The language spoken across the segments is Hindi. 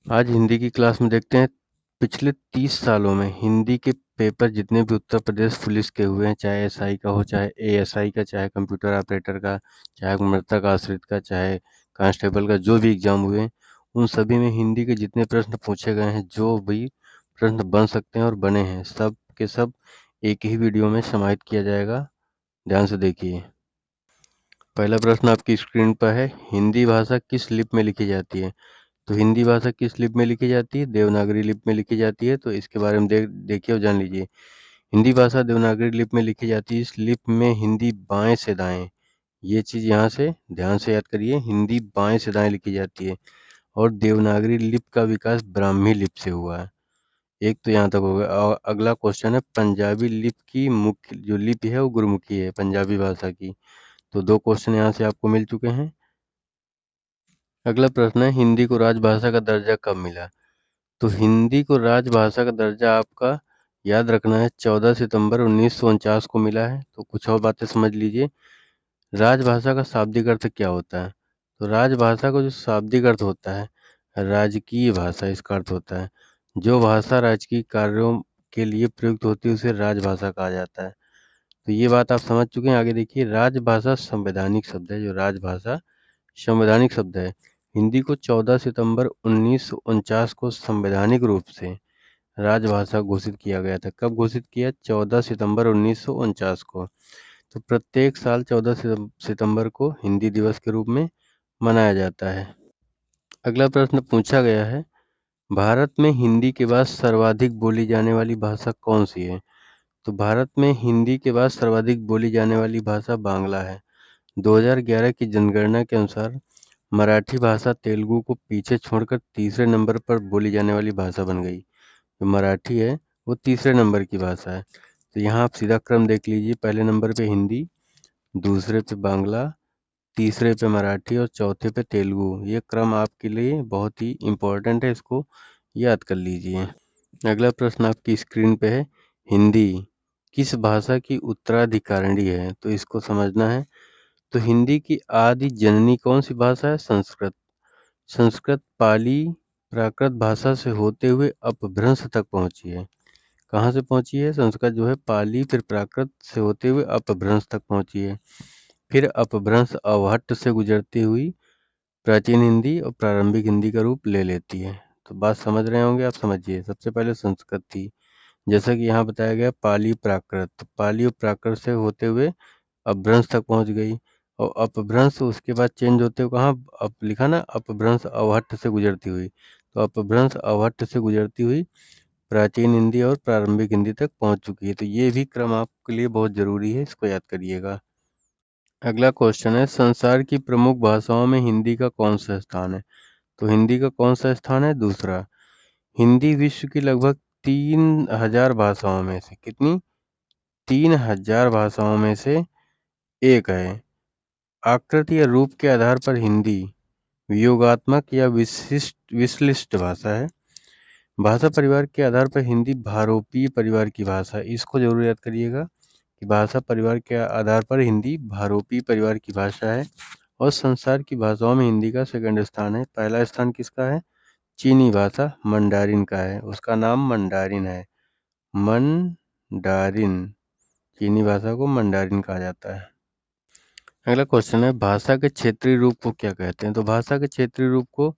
आज हिंदी की क्लास में देखते हैं पिछले 30 सालों में हिंदी के पेपर जितने भी उत्तर प्रदेश पुलिस के हुए हैं, चाहे एसआई का हो, चाहे एएसआई का, चाहे कंप्यूटर ऑपरेटर का, चाहे मृतक आश्रित का, चाहे कांस्टेबल का, जो भी एग्जाम हुए हैं उन सभी में हिंदी के जितने प्रश्न पूछे गए हैं, जो भी प्रश्न बन सकते हैं और बने हैं, सब के सब एक ही वीडियो में समाहित किया जाएगा। ध्यान से देखिए। पहला प्रश्न आपकी स्क्रीन पर है, हिंदी भाषा किस लिपि में लिखी जाती है? तो हिंदी भाषा किस लिपि में लिखी जाती है? देवनागरी लिपि में लिखी जाती है। तो इसके बारे में देखिए और जान लीजिए। हिंदी भाषा देवनागरी लिपि में लिखी जाती है। इस लिपि में हिंदी बाएं से दाएं, ये चीज यहाँ से ध्यान से याद करिए, हिंदी बाएं से दाएं लिखी जाती है। और देवनागरी लिपि का विकास ब्राह्मी लिपि से हुआ है। एक तो यहाँ तक हो गया। और अगला क्वेश्चन है, पंजाबी लिपि की मुख्य जो लिपि है वो गुरुमुखी है, पंजाबी भाषा की। तो 2 क्वेश्चन यहाँ से आपको मिल चुके हैं। अगला प्रश्न है, हिंदी को राजभाषा का दर्जा कब मिला? तो हिंदी को राजभाषा का दर्जा आपका याद रखना है 14 सितंबर 1949 को मिला है। तो कुछ और बातें समझ लीजिए। राजभाषा का शाब्दिक अर्थ क्या होता है? तो राजभाषा का जो शाब्दिक अर्थ होता है, राजकीय भाषा इसका अर्थ होता है। जो भाषा राजकीय कार्यों के लिए प्रयुक्त होती है उसे राजभाषा कहा जाता है। तो ये बात आप समझ चुके हैं। आगे देखिए, राजभाषा संवैधानिक शब्द है। जो राजभाषा संवैधानिक शब्द है। हिंदी को 14 सितंबर 1949 को संवैधानिक रूप से राजभाषा घोषित किया गया था। कब घोषित किया? 14 सितंबर 1949 को। तो प्रत्येक साल 14 सितंबर को हिंदी दिवस के रूप में मनाया जाता है। अगला प्रश्न पूछा गया है, भारत में हिंदी के बाद सर्वाधिक बोली जाने वाली भाषा कौन सी है? तो भारत में हिंदी के बाद सर्वाधिक बोली जाने वाली भाषा बांग्ला है। 2011 की जनगणना के अनुसार मराठी भाषा तेलुगु को पीछे छोड़कर तीसरे नंबर पर बोली जाने वाली भाषा बन गई। जो मराठी है वो तीसरे नंबर की भाषा है। तो यहाँ आप सीधा क्रम देख लीजिए, पहले नंबर पे हिंदी, दूसरे पे बांग्ला, तीसरे पे मराठी और चौथे पे तेलुगु। ये क्रम आपके लिए बहुत ही इम्पोर्टेंट है, इसको याद कर लीजिए। अगला प्रश्न आपकी स्क्रीन पे है, हिंदी किस भाषा की उत्तराधिकारिणी है? तो इसको समझना है। तो हिंदी की आदि जननी कौन सी भाषा है? संस्कृत। संस्कृत पाली प्राकृत भाषा से होते हुए अपभ्रंश तक पहुंची है। कहाँ से पहुंची है? संस्कृत जो है पाली फिर प्राकृत से होते हुए अपभ्रंश तक पहुंची है। फिर अपभ्रंश अवहट्ट से गुजरती हुई प्राचीन हिंदी और प्रारंभिक हिंदी का रूप ले लेती है। तो बात समझ रहे होंगे आप, समझिए। सबसे पहले संस्कृत थी, जैसा कि यहाँ बताया गया पाली प्राकृत, तो पाली और प्राकृत से होते हुए अपभ्रंश तक पहुंच गई। और अपभ्रंश उसके बाद चेंज होते हुए कहाँ अब लिखा ना, अपभ्रंश अवहट्ट से गुजरती हुई। तो अपभ्रंश अवहट्ट से गुजरती हुई प्राचीन हिंदी और प्रारंभिक हिंदी तक पहुंच चुकी है। तो ये भी क्रम आपके लिए बहुत जरूरी है, इसको याद करिएगा। अगला क्वेश्चन है, संसार की प्रमुख भाषाओं में हिंदी का कौन सा स्थान है? तो हिंदी का कौन सा स्थान है? दूसरा। हिंदी विश्व की लगभग 3000 भाषाओं में से कितनी? 3000 भाषाओं में से एक है। आकृति या रूप के आधार पर हिंदी वियोगात्मक या विश्लिष्ट भाषा है। भाषा परिवार के आधार पर हिंदी भारोपीय परिवार की भाषा है। इसको जरूर याद करिएगा कि भाषा परिवार के आधार पर हिंदी भारोपीय परिवार की भाषा है। और संसार की भाषाओं में हिंदी का सेकंड स्थान है। पहला स्थान किसका है? चीनी भाषा मंडारिन का है, उसका नाम मंडारिन है। मंडारिन, चीनी भाषा को मंडारिन कहा जाता है। अगला क्वेश्चन है, भाषा के क्षेत्रीय रूप को क्या कहते हैं? तो भाषा के क्षेत्रीय रूप को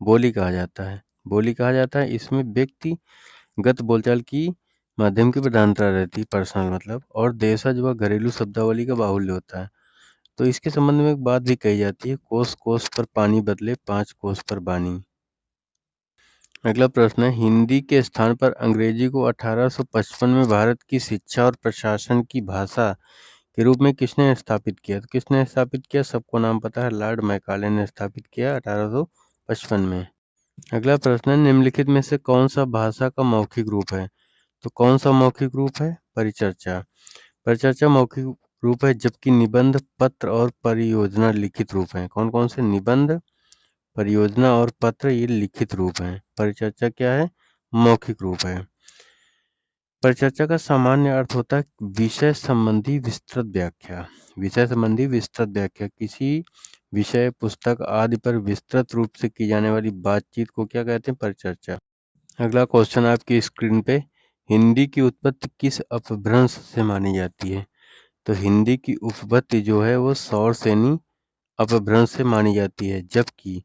बोली कहा जाता है। बोली कहा जाता है। इसमें व्यक्तिगत बोलचाल की माध्यम की प्रधानता रहती है, पर्सनल मतलब, और देशज व घरेलू शब्दावली का बाहुल्य होता है। तो इसके संबंध में एक बात भी कही जाती है, कोस कोस पर पानी बदले 5 कोस पर बानी। अगला प्रश्न है, हिंदी के स्थान पर अंग्रेजी को 1855 में भारत की शिक्षा और प्रशासन की भाषा के रूप में किसने स्थापित किया? तो किसने स्थापित किया? सबको नाम पता है, लॉर्ड मैकाले ने स्थापित किया 1855 में। अगला प्रश्न है, निम्नलिखित में से कौन सा भाषा का मौखिक रूप है? तो कौन सा मौखिक रूप है? परिचर्चा। परिचर्चा मौखिक रूप है, जबकि निबंध, पत्र और परियोजना लिखित रूप है। कौन कौन से? निबंध, परियोजना और पत्र, ये लिखित रूप है। परिचर्चा क्या है? मौखिक रूप है। परिचर्चा का सामान्य अर्थ होता है विषय संबंधी विस्तृत व्याख्या। विषय संबंधी विस्तृत व्याख्या, किसी विषय, पुस्तक आदि पर विस्तृत रूप से की जाने वाली बातचीत को क्या कहते हैं? परिचर्चा। अगला क्वेश्चन आपकी स्क्रीन पे, हिंदी की उत्पत्ति किस अपभ्रंश से मानी जाती है? तो हिंदी की उत्पत्ति जो है वो सौरसेनी अपभ्रंश से मानी जाती है, जबकि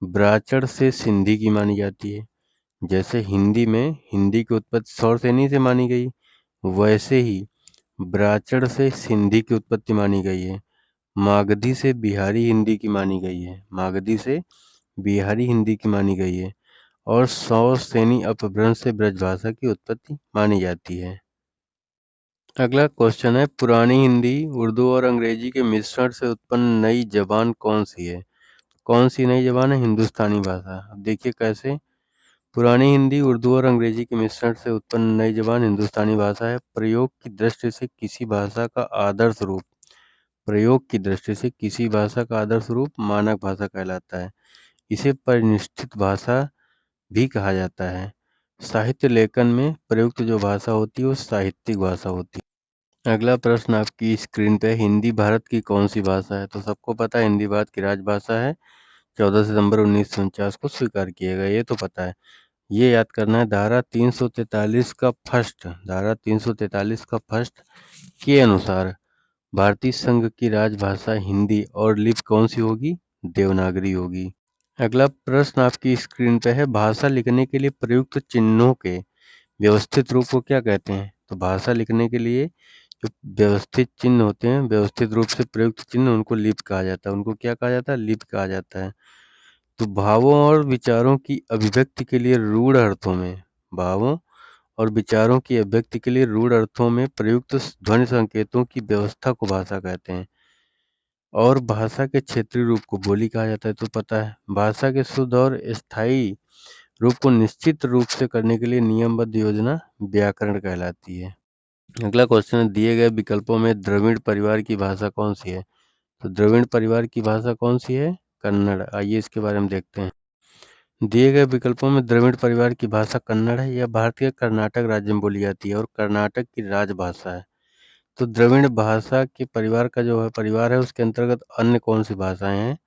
ब्राचड़ से सिंधी की मानी जाती है। जैसे हिंदी में हिंदी की उत्पत्ति सौरसेनी से मानी गई, वैसे ही ब्राचड़ से सिंधी की उत्पत्ति मानी गई है। मागधी से बिहारी हिंदी की मानी गई है, मागधी से बिहारी हिंदी की मानी गई है, और सौरसेनी अपभ्रंश से ब्रजभाषा की उत्पत्ति मानी जाती है। अगला क्वेश्चन है, पुरानी हिंदी, उर्दू और अंग्रेजी के मिश्रण से उत्पन्न नई जबान कौन सी है? कौन सी नई जबान है? हिंदुस्तानी भाषा। अब देखिए कैसे। पुरानी हिंदी, उर्दू और अंग्रेजी के मिश्रण से उत्पन्न नई जबान हिंदुस्तानी भाषा है। प्रयोग की दृष्टि से किसी भाषा का आदर्श रूप, प्रयोग की दृष्टि से किसी भाषा का आदर्श रूप मानक भाषा कहलाता है। इसे परिनिष्ठित भाषा भी कहा जाता है। साहित्य लेखन में प्रयुक्त जो भाषा होती है वो साहित्यिक भाषा होती है। अगला प्रश्न आपकी स्क्रीन पे, हिंदी भारत की कौन सी भाषा है? तो सबको पता है हिंदी भारत की राजभाषा है। 14 सितंबर 1949 को स्वीकार किया गया, ये तो पता है। ये याद करना है, धारा 343 का फर्स्ट, धारा 343 का फर्स्ट के अनुसार भारतीय संघ की राजभाषा हिंदी और लिपि कौन सी होगी? देवनागरी होगी। अगला प्रश्न आपकी स्क्रीन पे है, भाषा लिखने के लिए प्रयुक्त चिन्हों के व्यवस्थित रूप को क्या कहते हैं? तो भाषा लिखने के लिए जो व्यवस्थित चिन्ह होते हैं, व्यवस्थित रूप से प्रयुक्त चिन्ह, उनको लिपि कहा जाता है। उनको क्या कहा जाता है? लिपि कहा जाता है। तो भावों और विचारों की अभिव्यक्ति के लिए रूढ़ अर्थों में, भावों और विचारों की अभिव्यक्ति के लिए रूढ़ अर्थों में प्रयुक्त ध्वनि संकेतों की व्यवस्था को भाषा कहते हैं। और भाषा के क्षेत्रीय रूप को बोली कहा जाता है, तो पता है। भाषा के शुद्ध और स्थायी रूप को निश्चित रूप से करने के लिए नियमबद्ध योजना व्याकरण कहलाती है। अगला क्वेश्चन है, दिए गए विकल्पों में द्रविड़ परिवार की भाषा कौन सी है? तो द्रविड़ परिवार की भाषा कौन सी है? कन्नड़। आइए इसके बारे में देखते हैं। दिए गए विकल्पों में द्रविड़ परिवार की भाषा कन्नड़ है। यह भारत के कर्नाटक राज्य में बोली जाती है और कर्नाटक की राजभाषा है। तो द्रविड़ भाषा के परिवार का जो है परिवार है, उसके अंतर्गत अन्य कौन सी भाषाएं हैं?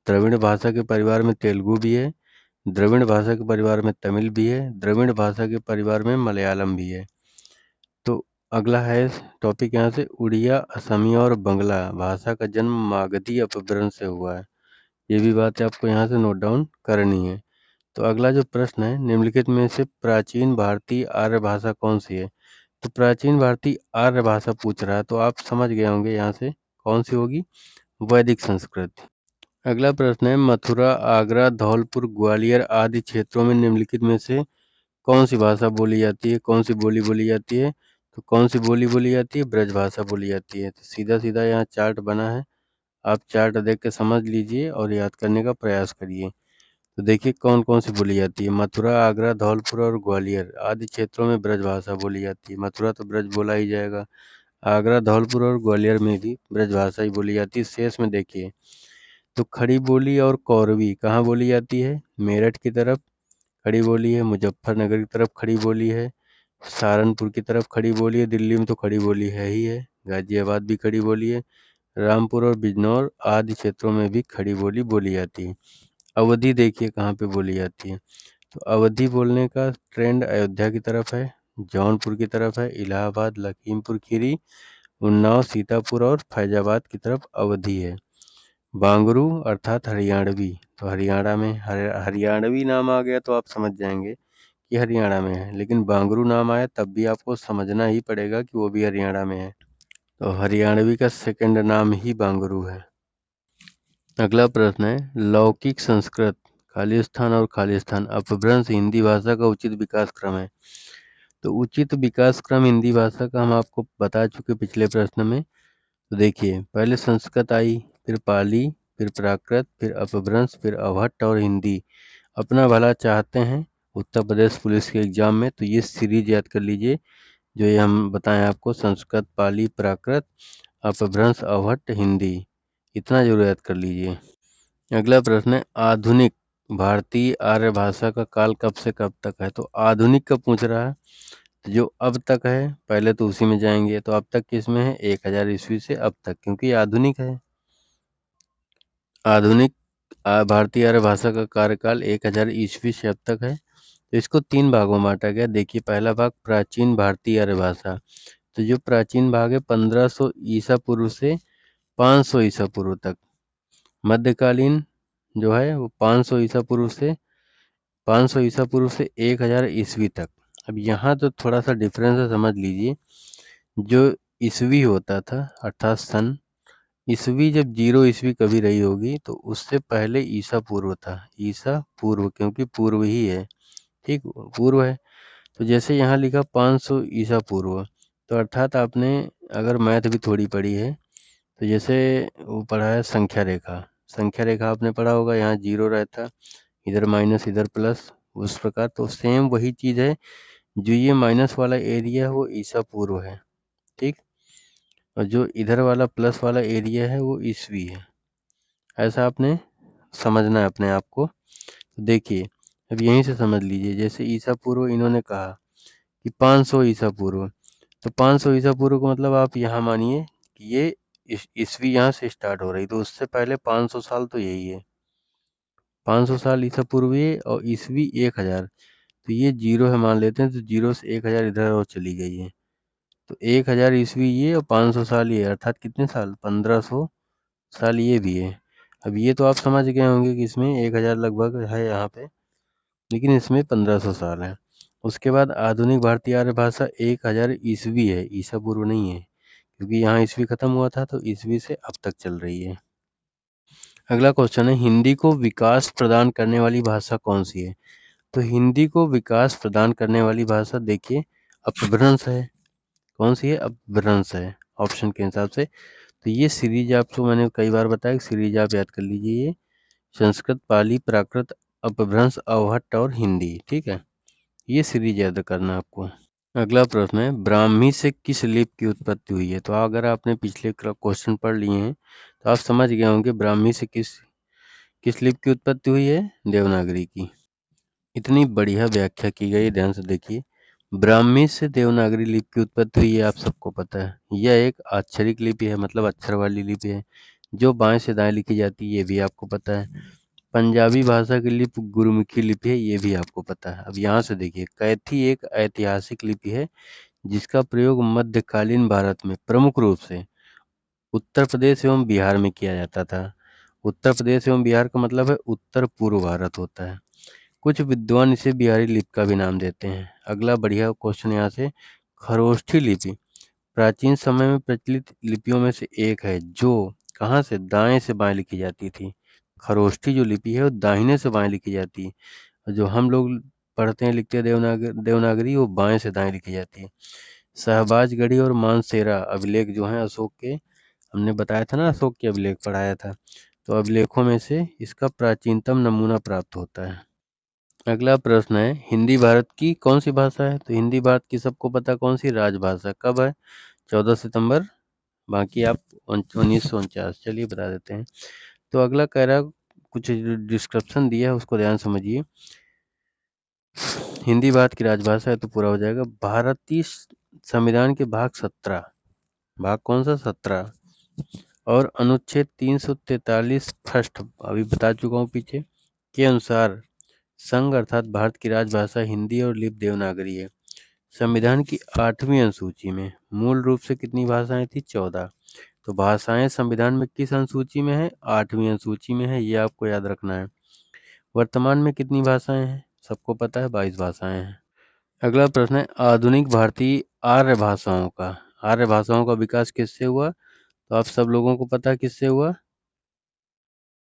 द्रविड़ भाषा के परिवार में तेलुगु भी है, द्रविड़ भाषा के परिवार में तमिल भी है, द्रविड़ भाषा के परिवार में मलयालम भी है। तो अगला है टॉपिक यहाँ से, उड़िया, असमिया और बंगला भाषा का जन्म मागधी अपभ्रंश से हुआ है। ये भी बात आपको यहाँ से नोट डाउन करनी है। तो अगला जो प्रश्न है, निम्नलिखित में से प्राचीन भारतीय आर्य भाषा कौन सी है? तो प्राचीन भारतीय आर्य भाषा पूछ रहा है, तो आप समझ गए होंगे यहाँ से कौन सी होगी? वैदिक संस्कृत। अगला प्रश्न है, मथुरा, आगरा, धौलपुर, ग्वालियर आदि क्षेत्रों में निम्नलिखित में से कौन सी भाषा बोली जाती है? कौन सी बोली बोली जाती है? तो कौन सी बोली बोली जाती है? ब्रजभाषा बोली जाती है। तो सीधा सीधा यहाँ चार्ट बना है, आप चार्ट देख के समझ लीजिए और याद करने का प्रयास करिए। तो देखिए कौन कौन सी बोली जाती है। मथुरा, आगरा, धौलपुर और ग्वालियर आदि क्षेत्रों में ब्रजभाषा बोली जाती है। मथुरा तो ब्रज बोला ही जाएगा, आगरा, धौलपुर और ग्वालियर में भी ब्रजभाषा ही बोली जाती है। शेष में देखिए, तो खड़ी बोली और कौरवी कहाँ बोली जाती है? मेरठ की तरफ खड़ी बोली है, मुजफ्फरनगर की तरफ खड़ी बोली है, सहारनपुर की तरफ खड़ी बोली है, दिल्ली में तो खड़ी बोली है ही है, गाजियाबाद भी खड़ी बोली है, रामपुर और बिजनौर आदि क्षेत्रों में भी खड़ी बोली बोली जाती है। अवधी देखिए कहाँ पे बोली जाती है। तो अवधी बोलने का ट्रेंड अयोध्या की तरफ है, जौनपुर की तरफ है, इलाहाबाद, लखीमपुर खीरी, उन्नाव, सीतापुर और फैजाबाद की तरफ अवधी है। बांगरू अर्थात हरियाणवी, तो हरियाणा में हरियाणवी नाम आ गया तो आप समझ जाएंगे कि हरियाणा में है, लेकिन बांगरू नाम आया तब भी आपको समझना ही पड़ेगा कि वो भी हरियाणा में है। तो हरियाणवी का सेकंड नाम ही बांगरू है। अगला प्रश्न है, लौकिक संस्कृत, खालिस्तान और खालिस्तान अपभ्रंश हिंदी भाषा का उचित विकास क्रम है। तो उचित विकास क्रम हिंदी भाषा का हम आपको बता चुके पिछले प्रश्न में। तो देखिए, पहले संस्कृत आई, फिर पाली, फिर प्राकृत, फिर अपभ्रंश, फिर अवहट्ट और हिंदी। अपना भला चाहते हैं उत्तर प्रदेश पुलिस के एग्जाम में, तो ये सीरीज याद कर लीजिए जो ये हम बताएं आपको, संस्कृत, पाली, प्राकृत, अपभ्रंश, अवहट्ट, हिंदी, इतना जरूर याद कर लीजिए। अगला प्रश्न है, आधुनिक भारतीय आर्य भाषा का काल कब से कब तक है? तो आधुनिक का पूछ रहा है, तो जो अब तक है पहले तो उसी में जाएंगे। तो अब तक किस में है? 1000 ईस्वी से अब तक, क्योंकि आधुनिक है। आधुनिक भारतीय आर्य भाषा का कार्यकाल 1000 ईस्वी से अब तक है। तो इसको 3 भागों में बाँटा गया। देखिए पहला भाग प्राचीन भारतीय आर्य भाषा। तो जो प्राचीन भाग है 1500 ईसा पूर्व से 500 ईसा पूर्व तक। मध्यकालीन जो है वो 500 ईसा पूर्व से 1000 ईस्वी तक। अब यहाँ तो थोड़ा सा डिफरेंस है, समझ लीजिए। जो ईस्वी होता था अर्थात सन, ईस्वी जब 0 ईस्वी कभी रही होगी तो उससे पहले ईसा पूर्व था। ईसा पूर्व क्योंकि पूर्व ही है, ठीक, पूर्व है। तो जैसे यहाँ लिखा 500 ईसा पूर्व, तो अर्थात आपने अगर मैथ भी थोड़ी पढ़ी है तो जैसे वो पढ़ा है संख्या रेखा। संख्या रेखा आपने पढ़ा होगा, यहाँ 0 रहता, इधर माइनस इधर प्लस, उस प्रकार। तो सेम वही चीज़ है, जो ये माइनस वाला एरिया है वो ईसा पूर्व है, ठीक, और जो इधर वाला प्लस वाला एरिया है वो ईस्वी है। ऐसा आपने समझना है अपने आप को। तो देखिए अब यहीं से समझ लीजिए, जैसे ईसा पूर्व इन्होंने कहा कि 500 ईसा पूर्व, तो 500 ईसा पूर्व का मतलब आप यहाँ मानिए कि ये ईस्वी यहाँ से स्टार्ट हो रही, तो उससे पहले 500 साल तो यही है। 500 साल ईसा पूर्व ये, और ईस्वी 1000। तो ये 0 है मान लेते हैं, तो 0 से 1000 इधर और चली गई है। तो 1000 ईस्वी ये और 500 साल ये, अर्थात कितने साल, 1500 साल ये भी है। अब ये तो आप समझ गए होंगे कि इसमें 1000 लगभग है यहाँ पे, लेकिन इसमें 1500 साल है। उसके बाद आधुनिक भारतीय आर्य भाषा 1000 ईस्वी है, ईसा पूर्व नहीं है, क्योंकि यहाँ ईस्वी खत्म हुआ था तो ईस्वी से अब तक चल रही है। अगला क्वेश्चन है, हिंदी को विकास प्रदान करने वाली भाषा कौन सी है? तो हिंदी को विकास प्रदान करने वाली भाषा देखिए अपभ्रंश है। कौन सी है? अपभ्रंश है, ऑप्शन के हिसाब से। तो ये सीरीज आपको मैंने कई बार बताया, सीरीज आप याद कर लीजिए। ये संस्कृत, पाली, प्राकृत, अपभ्रंश, अवहट्ट और हिंदी, ठीक है, ये सीरीज याद करना आपको। अगला प्रश्न है, ब्राह्मी से किस लिपि की उत्पत्ति हुई है? तो अगर आपने पिछले क्वेश्चन पढ़ लिए हैं तो आप समझ गए होंगे ब्राह्मी से किस किस लिपि की उत्पत्ति हुई है? देवनागरी की। इतनी बढ़िया व्याख्या की गई, ध्यान से देखिए। ब्राह्मी से देवनागरी लिपि की उत्पत्ति हुई है, आप सबको पता है। यह एक अक्षरिक लिपि है, मतलब अक्षर वाली लिपि है, जो बाएं से दाएं लिखी जाती है, ये भी आपको पता है। पंजाबी भाषा की लिपि गुरुमुखी लिपि है, ये भी आपको पता है। अब यहाँ से देखिए, कैथी एक ऐतिहासिक लिपि है जिसका प्रयोग मध्यकालीन भारत में प्रमुख रूप से उत्तर प्रदेश एवं बिहार में किया जाता था। उत्तर प्रदेश एवं बिहार का मतलब है उत्तर पूर्व भारत होता है। कुछ विद्वान इसे बिहारी लिपि का भी नाम देते हैं। अगला बढ़िया क्वेश्चन यहाँ से, खरोष्ठी लिपि प्राचीन समय में प्रचलित लिपियों में से एक है, जो कहाँ से दाएं से बाएं लिखी जाती थी। खरोष्ठी जो लिपि है वो दाहिने से बाएं लिखी जाती है, और जो हम लोग पढ़ते हैं लिखते हैं देवनागरी, वो बाएं से दाएं लिखी जाती है। शहबाजगढ़ी और मानसेरा अभिलेख जो हैं अशोक के, हमने बताया था ना अशोक के अभिलेख पढ़ाया था, तो अभिलेखों में से इसका प्राचीनतम नमूना प्राप्त होता है। अगला प्रश्न है, हिंदी भारत की कौन सी भाषा है? तो हिंदी भारत की सबको पता कौन सी राजभाषा, कब है? 14 सितंबर, बाकी आप 1949। चलिए बता देते हैं। तो अगला कह रहा, कुछ डिस्क्रिप्शन दिया है उसको ध्यान समझिए। हिंदी भारत की राजभाषा है तो पूरा हो जाएगा। भारतीय संविधान के भाग 17, भाग कौन सा? 17, और अनुच्छेद 343 फर्स्ट, अभी बता चुका हूँ पीछे, के अनुसार संघ अर्थात भारत की राजभाषा हिंदी और लिपि देवनागरी है। संविधान की 8वीं अनुसूची में मूल रूप से कितनी भाषाएं थी? 14। तो भाषाएं संविधान में किस अनुसूची में है? 8वीं अनुसूची में है, ये आपको याद रखना है। वर्तमान में कितनी भाषाएं हैं? सबको पता है 22 भाषाएं हैं। अगला प्रश्न है, आधुनिक भारतीय आर्य भाषाओं का विकास किससे हुआ? तो आप सब लोगों को पता है किससे हुआ,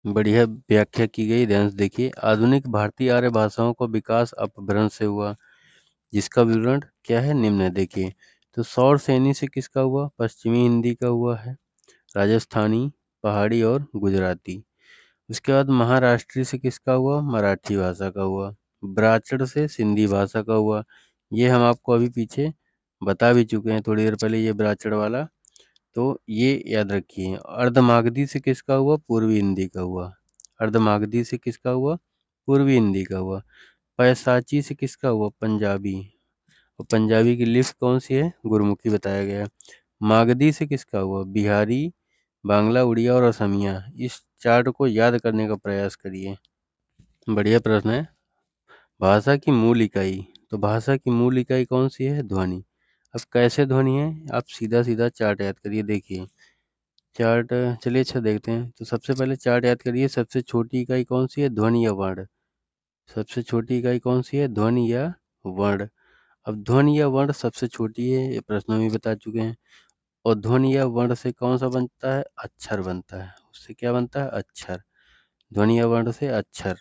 बढ़िया व्याख्या की गई, ध्यान से देखिए। आधुनिक भारतीय आर्य भाषाओं का विकास अपभ्रंश से हुआ, जिसका विवरण क्या है, निम्न है, देखिए। तो सौर सैनी से किसका हुआ? पश्चिमी हिंदी का हुआ है, राजस्थानी, पहाड़ी और गुजराती। उसके बाद महाराष्ट्री से किसका हुआ? मराठी भाषा का हुआ। ब्राह्मण से सिंधी भाषा का हुआ, ये हम आपको अभी पीछे बता भी चुके हैं थोड़ी देर पहले, ये ब्राह्मण वाला, तो ये याद रखिए। अर्धमागधी से किसका हुआ? पूर्वी हिंदी का हुआ। अर्धमागधी से किसका हुआ? पूर्वी हिंदी का हुआ। पैसाची से किसका हुआ? पंजाबी, और पंजाबी की लिपि कौन सी है? गुरमुखी बताया गया है। मागधी से किसका हुआ? बिहारी, बांग्ला, उड़िया और असमिया। इस चार्ट को याद करने का प्रयास करिए। बढ़िया प्रश्न है। भाषा की मूल इकाई, तो भाषा की मूल इकाई कौन सी है? ध्वनि। अब कैसे ध्वनि है? आप सीधा सीधा चार्ट याद करिए। देखिए चार्ट, चलिए अच्छा देखते हैं। तो सबसे पहले चार्ट याद करिए, सबसे छोटी इकाई कौन सी है? ध्वनि या वर्ण। सबसे छोटी इकाई कौन सी है? ध्वनि या वर्ण। अब ध्वनि या वर्ण सबसे छोटी है, ये प्रश्न में भी बता चुके हैं। और ध्वनि या वर्ण से कौन सा बनता है? अक्षर बनता है। उससे क्या बनता है? अक्षर। ध्वनि या वर्ण से अक्षर।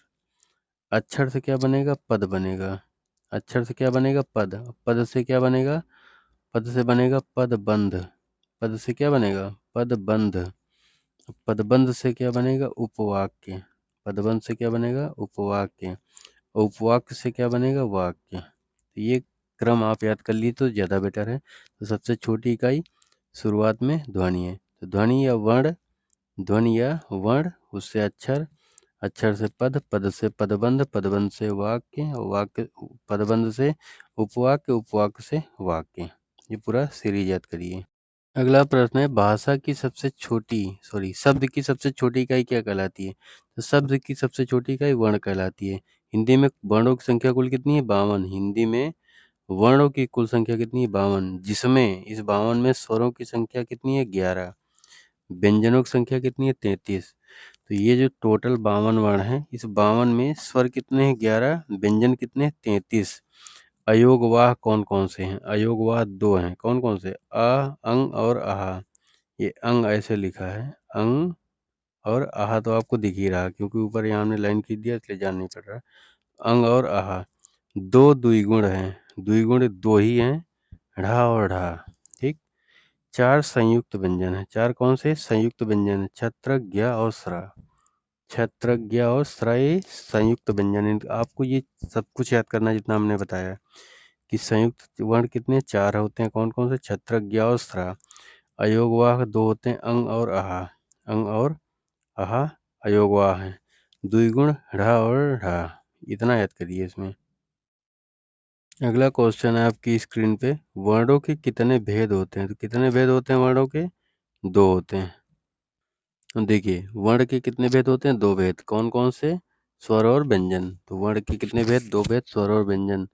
अक्षर से क्या बनेगा? पद बनेगा। अक्षर से क्या बनेगा? पद। पद से क्या बनेगा? पद से बनेगा पदबंध। पद से क्या बनेगा? पदबंध। पदबंध से क्या बनेगा? उपवाक्य। पदबंध से क्या बनेगा? उपवाक्य। और उपवाक्य से क्या बनेगा? वाक्य। तो ये क्रम आप याद कर लिए तो ज़्यादा बेटर है। तो सबसे छोटी इकाई शुरुआत में ध्वनि है। तो ध्वनि या वर्ण, ध्वनि या वर्ण, उससे अक्षर, अक्षर से पद, पद से पदबंध, पदबंध से वाक्य, वाक्य पदबंध से उपवाक्य, उपवाक्य से वाक्य। ये पूरा सीरीज याद करिए। अगला प्रश्न है, भाषा की सबसे छोटी शब्द की सबसे छोटी इकाई क्या कहलाती है? तो शब्द की सबसे छोटी इकाई वर्ण कहलाती है। हिंदी में वर्णों की संख्या कुल कितनी है? 52। हिंदी में वर्णों की कुल संख्या कितनी है? 52। जिसमें इस 52 में स्वरों की संख्या कितनी है? 11। व्यंजनों की संख्या कितनी है? 33। तो ये जो टोटल 52 वर्ण है, इस 52 में स्वर कितने हैं? 11। व्यंजन कितने हैं? 33। अयोगवाह कौन कौन से हैं? अयोगवाह 2 हैं। कौन कौन से? अ, अंग और आहा। ये अंग ऐसे लिखा है, अंग, और आहा तो आपको दिख ही रहा क्योंकि ऊपर यहाँ हमने लाइन खींच दिया इसलिए जान नहीं पड़ रहा। अंग और आहा। 2 द्विगुण हैं। द्विगुण 2 ही हैं, ढ़ा और ढा। ठीक। 4 संयुक्त व्यंजन है। 4 कौन से संयुक्त व्यंजन है? छत्र, ज्ञ और स्रा। छत्र, ज्ञ और स्रा ये संयुक्त व्यंजन है। आपको ये सब कुछ याद करना है जितना हमने बताया कि संयुक्त वर्ण कितने? 4 होते हैं। कौन कौन से? छत्र, ज्ञ और स्रा। अयोगवाह 2 होते हैं, अंग और आहा। अंग और आहा अयोगवाह है। द्विगुण ढ़ और ढ। इतना याद करिए इसमें। अगला क्वेश्चन है आपकी स्क्रीन पे, वर्णों के कितने भेद होते हैं? तो कितने भेद होते हैं वर्णों के? 2 होते हैं। तो देखिए वर्ण के कितने भेद होते हैं? 2 भेद। कौन कौन से? स्वर और व्यंजन। तो वर्ण के कितने भेद? 2 भेद, स्वर और व्यंजन।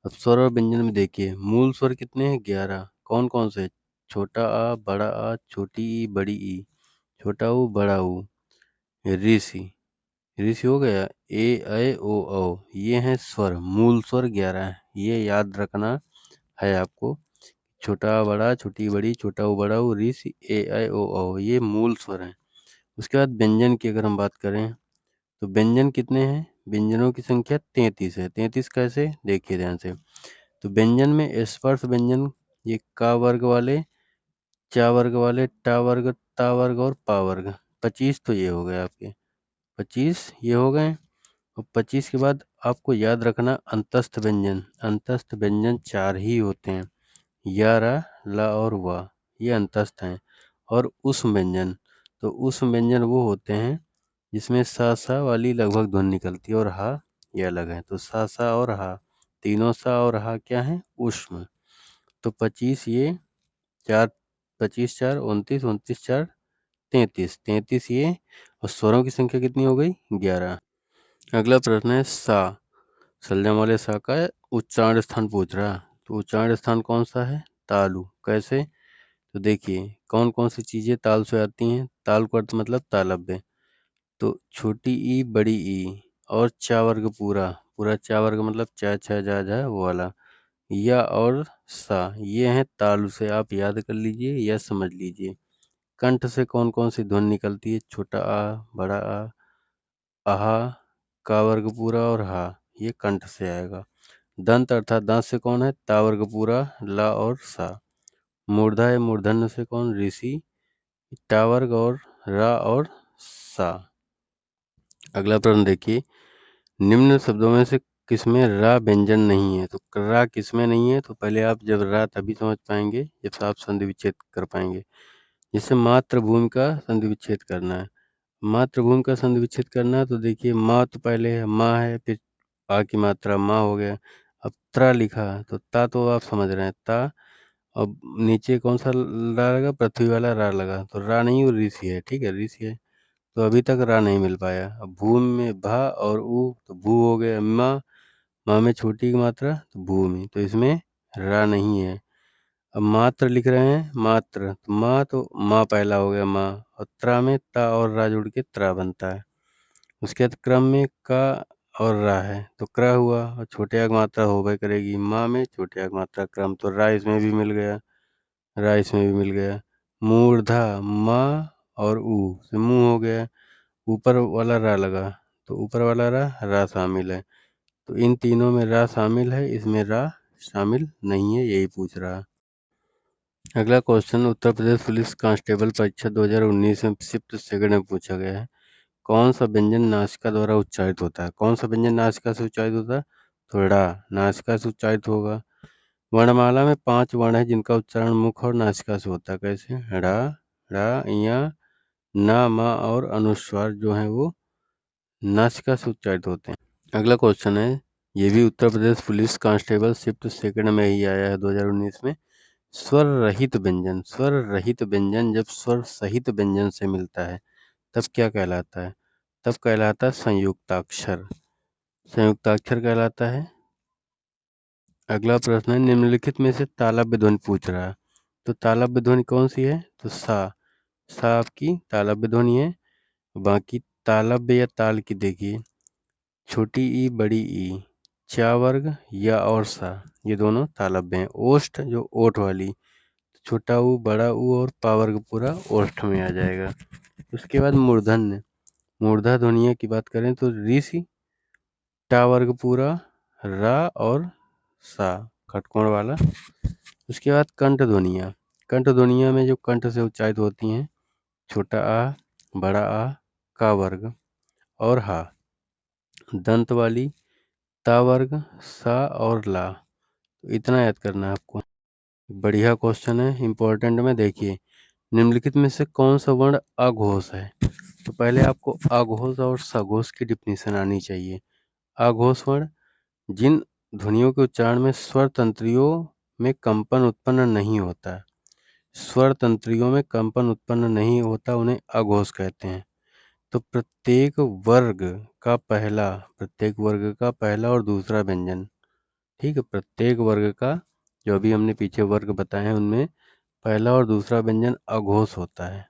अब स्वर और व्यंजन में देखिए मूल स्वर कितने हैं? 11। कौन कौन से? छोटा आ, बड़ा आ, छोटी ई, बड़ी ई। छोटा ऊ, बड़ा ऊ। ऋषि, ऋषि हो गया। ए, ऐ, ओ, औ। ये हैं स्वर। मूल स्वर 11 है। ये याद रखना है आपको। छोटा बड़ा, छोटी बड़ी, छोटा ऊ, बड़ा ऊ, ऋषि, ए, ऐ, ओ, औ। ये मूल स्वर हैं। उसके बाद व्यंजन की अगर हम बात करें तो व्यंजन कितने हैं? व्यंजनों की संख्या 33 है। 33 कैसे? देखिए ध्यान से। तो व्यंजन में स्पर्श व्यंजन, ये का वर्ग वाले, चा वर्ग वाले, टा वर्ग, ता वर्ग और पा वर्ग। 25 तो ये हो गए आपके। 25 ये हो गए। और 25 के बाद आपको याद रखना अंतस्थ व्यंजन। अंतस्थ व्यंजन 4 ही होते हैं, या, रा, ला और वा। ये अंतस्थ हैं। और उष्म व्यंजन, तो उष्म व्यंजन वो होते हैं जिसमें सा सा वाली लगभग ध्वनि निकलती है और हा ये अलग है। तो सा सा और हा, तीनों सा और हा क्या है? उष्म। तो 25 ये, 4, 25 4 29, 29 4 33, 33 ये। और स्वरों की संख्या कितनी हो गई? 11। अगला प्रश्न है सा, सल्जम वाले सा का उच्चारण स्थान पूछ रहा। तो उच्चारण स्थान कौन सा है? तालु। कैसे? तो देखिए कौन कौन सी चीजें ताल से आती हैं। ताल का अर्थ मतलब तालव्य। तो छोटी ई, बड़ी ई, और चा वर्ग पूरा, पूरा चा वर्ग मतलब चा, छा, जा, झा वो वाला, या और सा, ये हैं तालु से। आप याद कर लीजिए या समझ लीजिए। कंठ से कौन कौन सी ध्वनि निकलती है? छोटा आ, बड़ा आ, आहा, का वर्ग पूरा और हा, ये कंठ से आएगा। दंत अर्थात दांत से कौन है? ता वर्ग पूरा, ला और सा। मूर्धा है मूर्धन्य से कौन? ऋषि, टा वर्ग और रा और सा। अगला प्रश्न देखिए, निम्न शब्दों में से किसमें रा व्यंजन नहीं है? तो रा किसमें नहीं है? तो पहले आप जब रा तभी समझ पाएंगे जब आप संधि विच्छेद कर पाएंगे। जैसे मातृभूमि का संधि विच्छेद करना है। मातृभूमि का संधि विच्छेद करना है तो देखिए माँ तो पहले है, माँ है, फिर आ की मात्रा माँ हो गया। अब त्रा लिखा तो ता तो आप समझ रहे हैं ता, अब नीचे कौन सा रा लगा, पृथ्वी वाला रा लगा, तो रा नहीं वो ऋषि है, ठीक है ऋषि है। तो अभी तक रा नहीं मिल पाया। अब भू में भा और ऊ, तो भू हो गया। माँ में छोटी की मात्रा तो भूमि, तो इसमें रा नहीं है। अब मात्र लिख रहे हैं, मात्र तो माँ, तो माँ पहला हो गया माँ, और त्रा में ता और रा जुड़ के त्रा बनता है। उसके बाद क्रम में का और रा है, तो क्र हुआ, और छोटे अग मात्रा होबे करेगी। माँ में छोटे अग मात्रा क्रम, तो रा इसमें भी मिल गया, रा इसमें भी मिल गया। मूर्धा माँ और ऊ से मुंह हो गया, ऊपर वाला रा लगा, तो ऊपर वाला रा शामिल है। तो इन तीनों में रा शामिल है, इसमें रा शामिल नहीं है, यही पूछ रहा। अगला question Uttar Pradesh police constable परीक्षा 2019 में शिफ्ट सेकंड में पूछा गया है। कौन सा व्यंजन नासिका द्वारा उच्चारित होता है? कौन सा व्यंजन नासिका से उच्चारित होता है? तो ड़ा नासिका से उच्चारित होगा। वर्णमाला में 5 वर्ण है जिनका उच्चारण मुख और नासिका से होता है। कैसे? ड़ा, ड़ा, ञ, न, म और अनुस्वार जो है वो नासिका से उच्चारित होते हैं। अगला क्वेश्चन है, ये भी Uttar Pradesh police constable shift second में ही आया है 2019 में। स्वर रहित व्यंजन, स्वर रहित व्यंजन जब स्वर सहित व्यंजन से मिलता है तब क्या कहलाता है? तब कहलाता है संयुक्ताक्षर, संयुक्ताक्षर कहलाता है। अगला प्रश्न है, निम्नलिखित में से तालव्य ध्वनि पूछ रहा है, तो तालव्य ध्वनि कौन सी है? तो सा आपकी तालव्य ध्वनि है। बाकी तालव्य या ताल की देखिए, छोटी ई बड़ी ई, चा वर्ग या और सा, ये दोनों तालव्य हैं। ओष्ठ जो ओठ वाली, छोटा ऊ बड़ा ऊ और पा वर्ग पूरा ओष्ठ में आ जाएगा। उसके बाद मूर्धन्य, मूर्धा ध्वनिया की बात करें तो ऋषि, टा वर्ग पूरा, रा और सा खटकोण वाला। उसके बाद कंठ ध्वनिया, कंठ ध्वनिया में जो कंठ से उच्चारित होती हैं, छोटा आ, बड़ा आ, का वर्ग और हा। दंत वाली ता वर्ग, सा और ला, तो इतना याद करना है आपको। बढ़िया क्वेश्चन है, इंपॉर्टेंट में देखिए, निम्नलिखित में से कौन सा वर्ण अघोष है? तो पहले आपको अघोष और सघोष की डिफिनीशन आनी चाहिए। अघोष वर्ण जिन ध्वनियों के उच्चारण में स्वर तंत्रियों में कंपन उत्पन्न नहीं होता, स्वर तंत्रियों में कंपन उत्पन्न नहीं होता, उन्हें अघोष कहते हैं। तो प्रत्येक वर्ग प्रत्येक वर्ग का पहला और दूसरा व्यंजन, ठीक है, प्रत्येक वर्ग का जो अभी हमने पीछे वर्ग बताए हैं उनमें पहला और दूसरा व्यंजन अघोष होता है।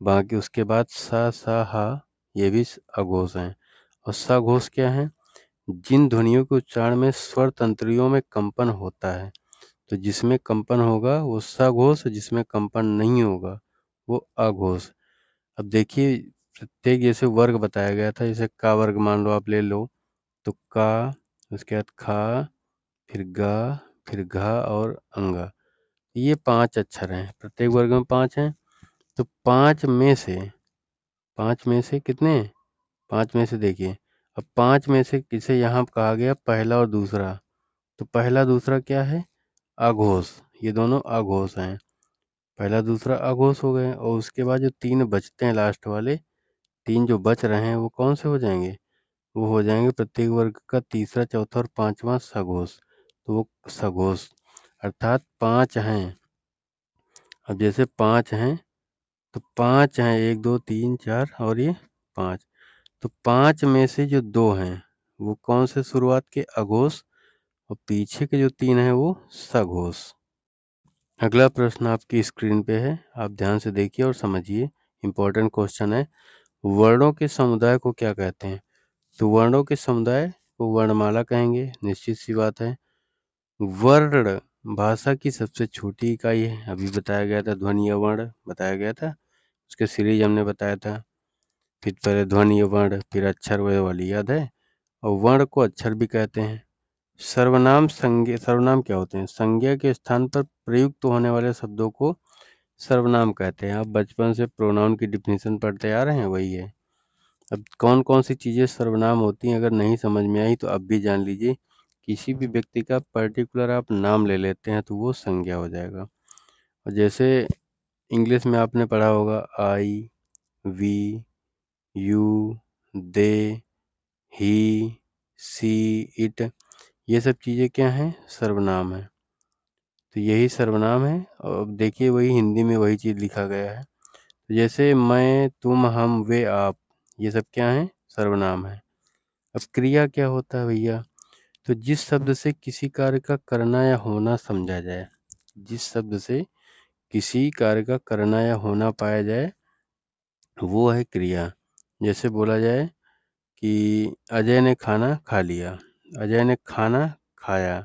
बाकी उसके बाद सा हा ये भी अघोष हैं। और सघोष क्या है? जिन ध्वनियों के उच्चारण में स्वर तंत्रियों में कंपन होता है, तो जिसमें कंपन होगा वो सघोष, जिसमें कंपन नहीं होगा वो अघोष। अब देखिए, प्रत्येक जैसे वर्ग बताया गया था, जैसे का वर्ग मान लो आप ले लो, तो का, उसके बाद खा, फिर गा, फिर घा और अंगा, ये 5 अक्षर हैं, प्रत्येक वर्ग में 5 हैं। तो 5 में से कितने? 5 में से देखिए, अब 5 में से किसे यहाँ कहा गया पहला और दूसरा, तो पहला दूसरा क्या है? अघोष, ये दोनों अघोष हैं, पहला दूसरा अघोष हो गए। और उसके बाद जो 3 बचते हैं लास्ट वाले, 3 जो बच रहे हैं वो कौन से हो जाएंगे? वो हो जाएंगे प्रत्येक वर्ग का तीसरा, चौथा और पांचवा सघोष, तो वो सघोष, अर्थात 5 हैं। अब जैसे 5 हैं तो 5 हैं, 1 2 3 4 और ये 5, तो 5 में से जो 2 हैं वो कौन से शुरुआत के? अघोष, और पीछे के जो 3 हैं वो सघोष। अगला प्रश्न आपकी स्क्रीन पे है, आप ध्यान से देखिए और समझिए, इंपॉर्टेंट क्वेश्चन है। वर्णों के समुदाय को क्या कहते हैं? तो वर्णों के समुदाय को वर्णमाला कहेंगे, निश्चित सी बात है। वर्ण भाषा की सबसे छोटी इकाई है, अभी बताया गया था, ध्वनि या वर्ण बताया गया था, उसके सीरीज हमने बताया था। फिर पहले ध्वनि वर्ण, फिर अक्षर व वाली याद है। और वर्ण को अक्षर भी कहते हैं। सर्वनाम संज्ञा, सर्वनाम क्या होते हैं? संज्ञा के स्थान पर प्रयुक्त होने वाले शब्दों को सर्वनाम कहते हैं। आप बचपन से प्रोनाउन की डिफिनीशन पढ़ते आ रहे हैं, वही है। अब कौन कौन सी चीज़ें सर्वनाम होती हैं, अगर नहीं समझ में आई तो अब भी जान लीजिए। किसी भी व्यक्ति का पर्टिकुलर आप नाम ले लेते हैं तो वो संज्ञा हो जाएगा। और जैसे इंग्लिश में आपने पढ़ा होगा I, we, you, they, he, she, it, ये सब चीज़ें क्या हैं? सर्वनाम है। तो यही सर्वनाम है। और अब देखिए वही हिंदी में वही चीज़ लिखा गया है। तो जैसे मैं, तुम, हम, वे, आप, ये सब क्या हैं? सर्वनाम है। अब क्रिया क्या होता है भैया? तो जिस शब्द से किसी कार्य का करना या होना समझा जाए, जिस शब्द से किसी कार्य का करना या होना पाया जाए, वो है क्रिया। जैसे बोला जाए कि अजय ने खाना खा लिया, अजय ने खाना खाया।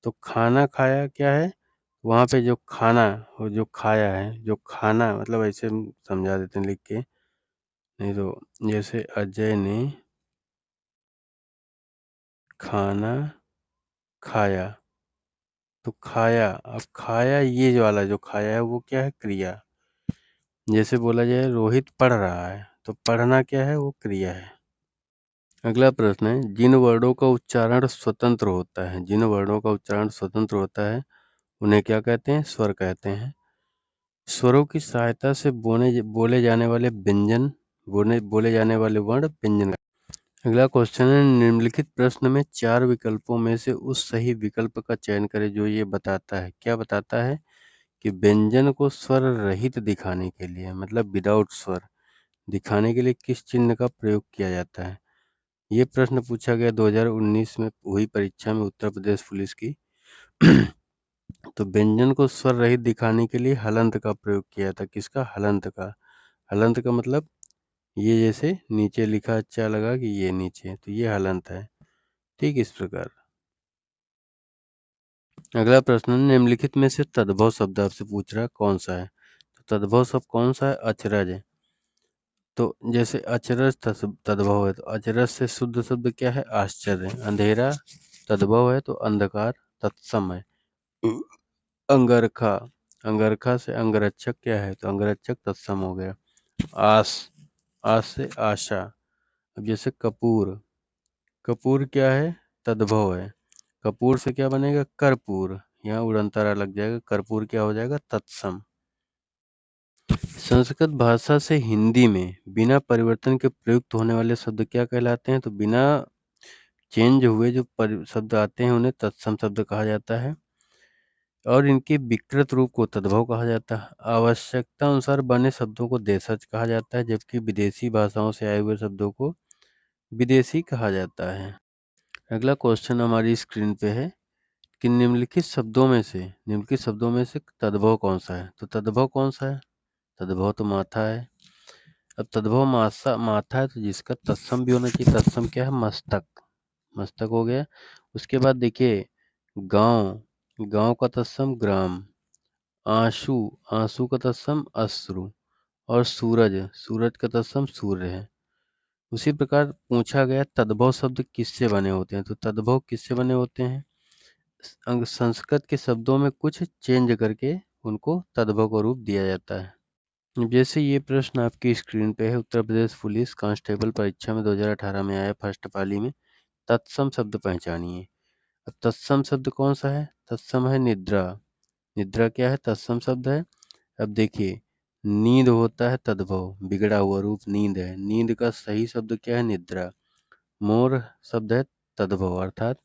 तो खाना खाया क्या है? वहाँ पे जो खाना और जो खाया है, जो खाना मतलब ऐसे हम समझा देते हैं लिख के, नहीं तो जैसे अजय ने खाना खाया, तो खाया, अब खाया ये जो वाला जो खाया है वो क्या है? क्रिया। जैसे बोला जाए रोहित पढ़ रहा है, तो पढ़ना क्या है? वो क्रिया है। अगला प्रश्न है, जिन वर्णों का उच्चारण स्वतंत्र होता है, जिन वर्णों का उच्चारण स्वतंत्र होता है उन्हें क्या कहते हैं? स्वर कहते हैं। स्वरों की सहायता से बोले जाने वाले व्यंजन, बोले जाने वाले वर्ण व्यंजन। अगला क्वेश्चन है, निम्नलिखित प्रश्न में 4 विकल्पों में से उस सही विकल्प का चयन करें जो ये बताता है, क्या बताता है कि व्यंजन को स्वर रहित दिखाने के लिए, मतलब विदाउट स्वर दिखाने के लिए किस चिन्ह का प्रयोग किया जाता है। ये प्रश्न पूछा गया 2019 में हुई परीक्षा में उत्तर प्रदेश पुलिस की। तो व्यंजन को स्वर रहित दिखाने के लिए हलंत का प्रयोग किया था। किसका? हलंत का। हलंत का मतलब ये जैसे नीचे लिखा अच्छा लगा कि ये नीचे, तो ये हलंत है। ठीक इस प्रकार। अगला प्रश्न, निम्नलिखित में से तद्भव शब्द आपसे पूछ रहा है कौन सा है? तो तद्भव शब्द कौन सा है? अचरज है। तो जैसे अचरज तद्भव है, तो अचरज से शुद्ध शब्द क्या है? आश्चर्य। अंधेरा तद्भव है, तो अंधकार तत्सम है। अंगरखा, अंगरखा से अंगरक्षक क्या है? तो अंगरक्षक तत्सम हो गया। आस, आस से आशा। अब जैसे कपूर, कपूर क्या है? तद्भव है। कपूर से क्या बनेगा? कर्पूर। यहाँ उड़नतरा लग जाएगा, कर्पूर क्या हो जाएगा? तत्सम। संस्कृत भाषा से हिंदी में बिना परिवर्तन के प्रयुक्त होने वाले शब्द क्या कहलाते हैं? तो बिना चेंज हुए जो शब्द आते हैं उन्हें तत्सम शब्द कहा जाता है, और इनके विकृत रूप को तद्भव कहा जाता है। आवश्यकता अनुसार बने शब्दों को देशज कहा जाता है, जबकि विदेशी भाषाओं से आए हुए शब्दों को विदेशी कहा जाता है। अगला क्वेश्चन हमारी स्क्रीन पे है कि निम्नलिखित शब्दों में से तद्भव कौन सा है? तो तद्भव कौन सा है? तद्भव तो माथा है। अब तद्भव माथा है, तो जिसका तत्सम भी होना चाहिए। तत्सम क्या है? मस्तक। मस्तक हो गया। उसके बाद देखिए गांव, गांव का तत्सम ग्राम। आंसू, आंसू का तत्सम अश्रु। और सूरज, सूरज का तत्सम सूर्य है। उसी प्रकार पूछा गया तद्भव शब्द किससे बने होते हैं? तो तद्भव किससे बने होते हैं? संस्कृत के शब्दों में कुछ चेंज करके उनको तद्भव का रूप दिया जाता है। जैसे ये प्रश्न आपकी स्क्रीन पे है, उत्तर प्रदेश पुलिस कांस्टेबल परीक्षा में 2018 में आया फर्स्ट पाली में, तत्सम शब्द पहचानिए। अब तत्सम शब्द कौन सा है? तत्सम है निद्रा। निद्रा क्या है? तत्सम शब्द है। अब देखिए नींद होता है तद्भव, बिगड़ा हुआ रूप नींद है। नींद का सही शब्द क्या है? निद्रा। मोर शब्द है तद्भव अर्थात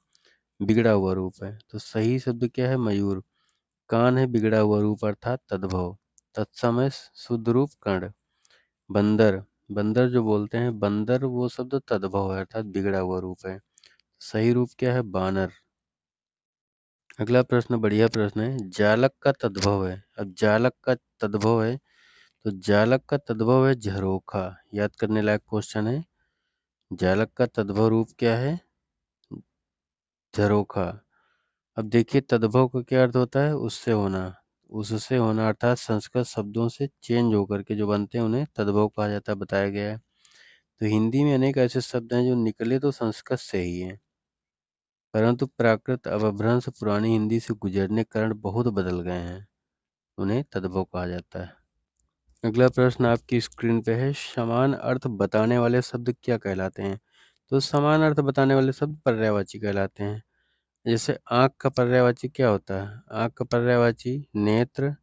बिगड़ा हुआ रूप है, तो सही शब्द क्या है? मयूर। कान है बिगड़ा हुआ रूप अर्थात तद्भव। तत्सम है शुद्ध रूप कर्ण। बंदर, बंदर जो बोलते हैं बंदर, वो शब्द तद्भव है अर्थात बिगड़ा हुआ रूप है। सही रूप क्या है? बानर। अगला प्रश्न बढ़िया प्रश्न है, जालक का तद्भव है। अब जालक का तद्भव है, तो जालक का तद्भव है झरोखा। याद करने लायक क्वेश्चन है। जालक का तद्भव रूप क्या है? झरोखा। अब देखिए तद्भव का क्या अर्थ होता है? उससे होना, उससे होना अर्थात संस्कृत शब्दों से चेंज होकर के जो बनते हैं उन्हें तद्भव कहा जाता है, बताया गया है। तो हिंदी में अनेक ऐसे शब्द हैं जो निकले तो संस्कृत से ही हैं, परंतु प्राकृत अपभ्रंश पुरानी हिंदी से गुजरने के कारण बहुत बदल गए हैं, उन्हें तद्भव कहा जाता है। अगला प्रश्न आपकी स्क्रीन पे है, समान अर्थ बताने वाले शब्द क्या कहलाते हैं? तो समान अर्थ बताने वाले शब्द पर्यायवाची कहलाते हैं। जैसे आँख का पर्यायवाची क्या होता है? आँख का पर्यायवाची नेत्र,